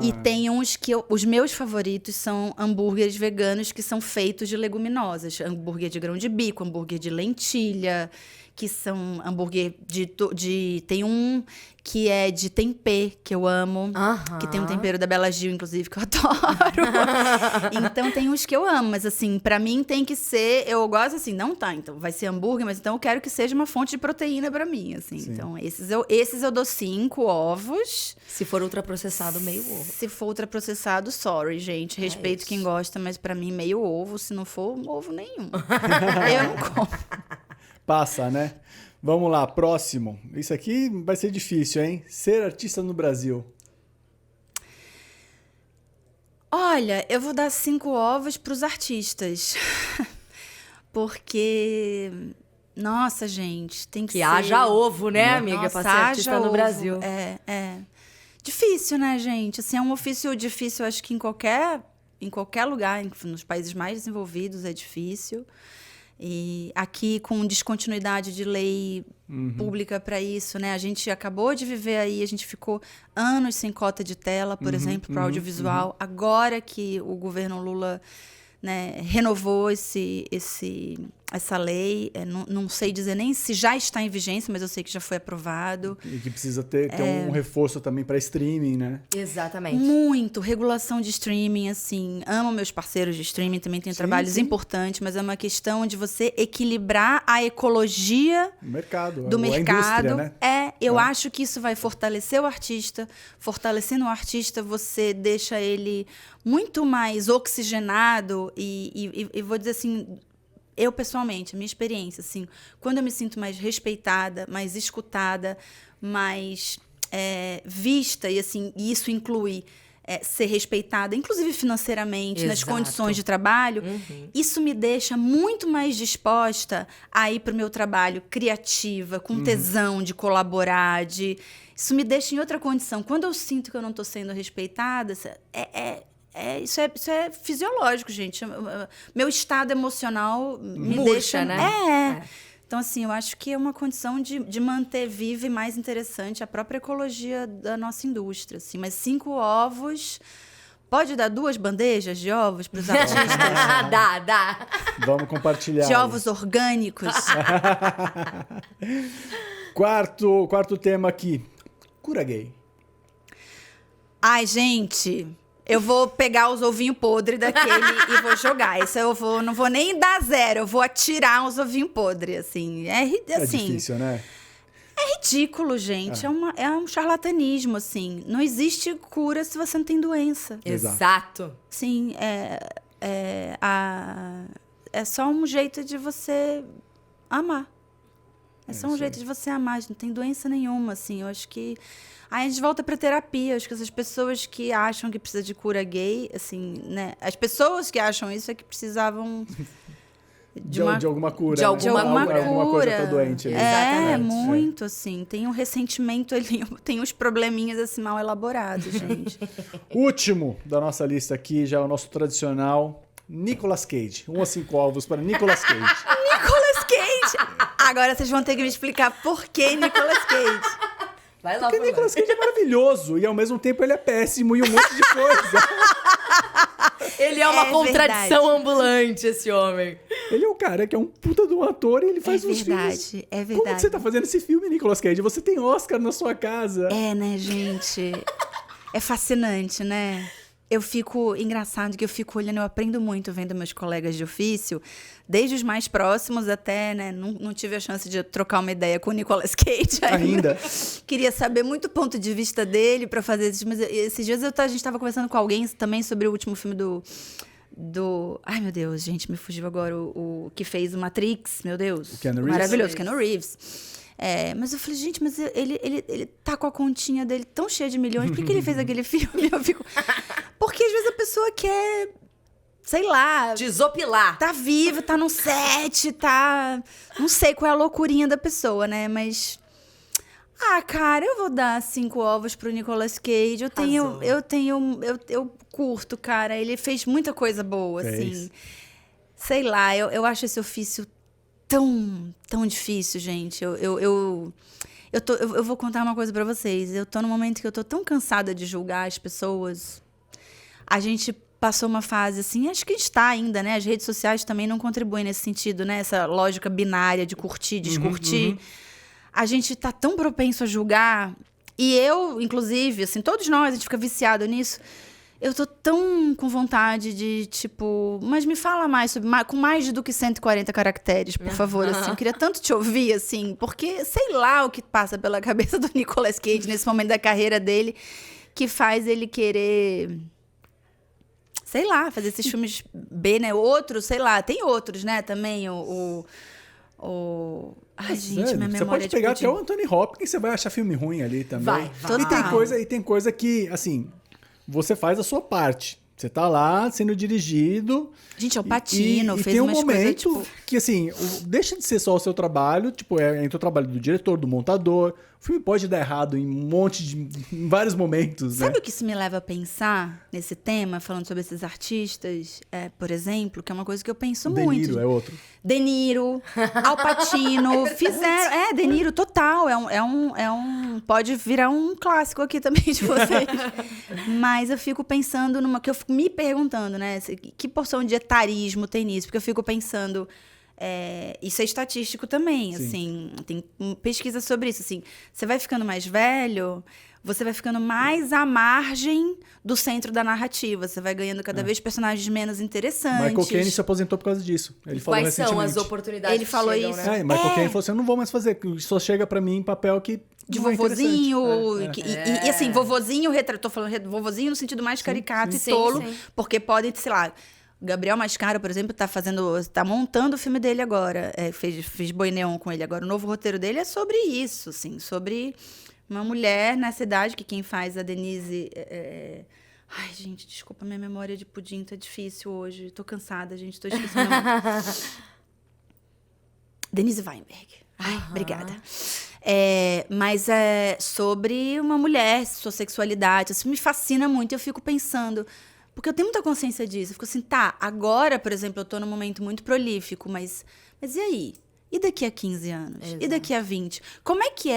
E tem uns que os meus favoritos são hambúrgueres veganos que são feitos de leguminosas. Hambúrguer de grão de bico, hambúrguer de lentilha, que são hambúrguer tem um que é de tempê, que eu amo. Que tem um tempero da Bela Gil, inclusive, que eu adoro. Então, tem uns que eu amo. Mas, assim, pra mim tem que ser... Eu gosto, assim, então vai ser hambúrguer, mas então eu quero que seja uma fonte de proteína pra mim, assim. Sim. Então, esses eu dou 5 ovos. Se for ultraprocessado, meio ovo. Se for ultraprocessado, sorry, gente. Respeito quem gosta, mas pra mim, meio ovo. Se não for, ovo nenhum. Eu não como. Passa, né? Vamos lá, próximo. Isso aqui vai ser difícil, hein? Ser artista no Brasil. Olha, eu vou dar 5 ovos pros artistas. Porque... Nossa, gente, tem que ser... haja ovo, né, amiga? Nossa, pra ser artista no Brasil. Difícil, né, gente? Assim, é um ofício difícil, acho que em qualquer lugar, nos países mais desenvolvidos é difícil. E aqui, com descontinuidade de lei pública para isso, né? A gente acabou de viver aí, a gente ficou anos sem cota de tela, por exemplo, para audiovisual. Agora que o governo Lula, né, renovou essa lei, não sei dizer nem se já está em vigência, mas eu sei que já foi aprovado. E que precisa ter um reforço também para streaming, né? Exatamente. Muito. Regulação de streaming, assim. Amo meus parceiros de streaming, também tem trabalhos importantes, mas é uma questão de você equilibrar a ecologia do mercado. A indústria, né? Eu acho que isso vai fortalecer o artista. Fortalecendo o artista, você deixa ele muito mais oxigenado e vou dizer assim... Eu, pessoalmente, a minha experiência, assim, quando eu me sinto mais respeitada, mais escutada, mais vista, e assim, isso inclui ser respeitada, inclusive financeiramente, nas condições de trabalho, isso me deixa muito mais disposta a ir para o meu trabalho criativa, com tesão de colaborar, isso me deixa em outra condição. Quando eu sinto que eu não estou sendo respeitada, isso é fisiológico, gente. Meu estado emocional me deixa... né? Então, assim, eu acho que é uma condição de manter viva e mais interessante a própria ecologia da nossa indústria. Assim. Mas 5 ovos... Pode dar 2 bandejas de ovos para os artistas? Dá. Vamos compartilhar. De ovos orgânicos. Quarto tema aqui. Cura gay. Ai, gente... Eu vou pegar os ovinhos podres daquele e vou jogar. Isso não vou nem dar 0, eu vou atirar uns ovinhos podres, assim. É difícil, né? É ridículo, gente. É um charlatanismo, assim. Não existe cura se você não tem doença. Exato. Sim, é só um jeito de você amar. É só um jeito de você amar. Não tem doença nenhuma, assim. Eu acho que... Aí a gente volta pra terapia. Acho que essas pessoas que acham que precisa de cura gay, assim, né? As pessoas que acham isso é que precisavam... De alguma cura. De alguma cura. Alguma coisa tá doente. Exatamente. Muito, assim. Tem um ressentimento ali, tem uns probleminhas, assim, mal elaborados, gente. Último da nossa lista aqui, já é o nosso tradicional, Nicolas Cage. 1 a 5 alvos para Nicolas Cage. Nicolas Cage! Agora vocês vão ter que me explicar por que Nicolas Cage. Vai lá, Porque Nicolas Cage é maravilhoso e ao mesmo tempo ele é péssimo e um monte de coisa. Ele é uma contradição verdade. ambulante, esse homem. Ele é um cara que é um puta de um ator e ele faz uns filmes. É verdade. Como que você tá fazendo esse filme, Nicolas Cage? Você tem Oscar na sua casa. É, né, gente? É fascinante, né? Engraçado que eu fico olhando, eu aprendo muito vendo meus colegas de ofício, desde os mais próximos até, né? Não tive a chance de trocar uma ideia com o Nicolas Cage ainda. Queria saber muito o ponto de vista dele para fazer isso. Mas esses dias a gente estava conversando com alguém também sobre o último filme do... Ai, meu Deus, gente, me fugiu agora o que fez o Matrix, meu Deus. O Keanu Reeves. Maravilhoso, Keanu Reeves. Mas eu falei, gente, mas ele tá com a continha dele tão cheia de milhões, por que ele fez aquele filme? Eu fico... Porque às vezes a pessoa quer, sei lá... Desopilar. Tá viva, tá no set, tá... Não sei qual é a loucurinha da pessoa, né? Mas... cara, eu vou dar 5 ovos pro Nicolas Cage. Eu curto, cara. Ele fez muita coisa boa, assim. Sei lá, eu acho esse ofício tão difícil, gente. Eu vou contar uma coisa pra vocês. Eu tô num momento que eu tô tão cansada de julgar as pessoas. A gente passou uma fase assim, acho que a gente tá ainda, né? As redes sociais também não contribuem nesse sentido, né? Essa lógica binária de curtir, descurtir. A gente tá tão propenso a julgar. E eu, inclusive, assim, todos nós, a gente fica viciado nisso. Eu tô tão com vontade de, tipo... Mas me fala mais sobre... Com mais do que 140 caracteres, por favor, assim. Eu queria tanto te ouvir, assim. Porque sei lá o que passa pela cabeça do Nicolas Cage nesse momento da carreira dele que faz ele querer... Sei lá, fazer esses filmes B, né? Outros, sei lá. Tem outros, né? Também Ai, gente, minha memória... Você pode pegar até o Anthony Hopkins, você vai achar filme ruim ali também. Vai. E tem coisa que, assim... Você faz a sua parte. Você tá lá sendo dirigido. Gente, é o Pacino, e fez tem um umas momento coisas, tipo... que, assim, deixa de ser só o seu trabalho. Tipo, entra o trabalho do diretor, do montador. O filme pode dar errado em vários momentos, Sabe né? o que isso me leva a pensar nesse tema, falando sobre esses artistas, por exemplo, que é uma coisa que eu penso muito. De Niro é outro. De Niro, Al Pacino, fizeram... De Niro, total. Pode virar um clássico aqui também de vocês. Mas eu fico pensando que eu fico me perguntando, né? Que porção de etarismo tem nisso? Porque eu fico pensando... isso é estatístico também, Sim. assim, tem pesquisa sobre isso, assim, você vai ficando mais velho, você vai ficando mais à margem do centro da narrativa, você vai ganhando cada vez personagens menos interessantes. Michael Caine se aposentou por causa disso. Ele falou Quais são recentemente. as oportunidades Ele falou que chegam, isso. né? Michael Caine falou assim, eu não vou mais fazer, só chega pra mim em papel que De não é vovozinho, interessante. e assim, vovozinho, tô falando vovozinho no sentido mais caricato e sim, tolo, sim. porque pode, sei lá, o Gabriel Mascaro, por exemplo, tá montando o filme dele agora, fez Boi Neon com ele agora, o novo roteiro dele é sobre isso, assim, sobre uma mulher nessa idade, que quem faz a Denise... Ai, gente, desculpa, minha memória de pudim tá difícil hoje, tô cansada, gente, tô esquecendo. Denise Weinberg. Ai, obrigada. Mas é sobre uma mulher, sua sexualidade. Isso me fascina muito. Eu fico pensando... Porque eu tenho muita consciência disso. Eu fico assim, agora, por exemplo, eu tô num momento muito prolífico, mas e aí? E daqui a 15 anos? Exato. E daqui a 20? Como é que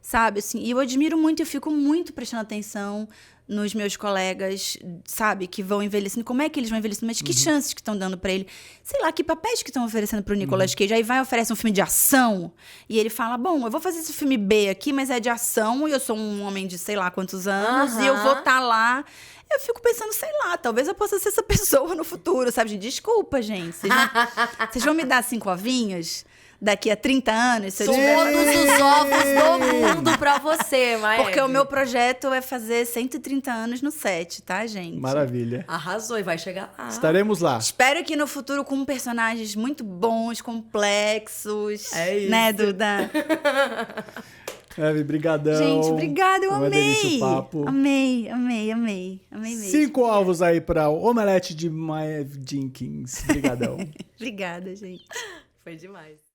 sabe? Assim, e eu admiro muito, eu fico muito prestando atenção nos meus colegas, sabe, que vão envelhecendo. Como é que eles vão envelhecendo? Mas que chances que estão dando pra ele? Sei lá, que papéis que estão oferecendo pro Nicolas Cage? Aí vai e oferece um filme de ação e ele fala, bom, eu vou fazer esse filme B aqui, mas é de ação e eu sou um homem de sei lá quantos anos e eu vou estar lá Eu fico pensando, sei lá, talvez eu possa ser essa pessoa no futuro, sabe? Gente, desculpa, gente. Vocês vão me dar 5 ovinhos daqui a 30 anos? Se eu Todos os ovos do mundo pra você, Maeve. Porque o meu projeto é fazer 130 anos no set, tá, gente? Maravilha. Arrasou e vai chegar lá. Estaremos lá. Espero que no futuro com personagens muito bons, complexos. É isso. Né, Duda? Eve, brigadão. Gente, obrigada, eu Foi uma amei. delícia o papo. Amei mesmo. 5 ovos aí pra omelete de Maeve Jenkins. Brigadão. Obrigada, gente. Foi demais.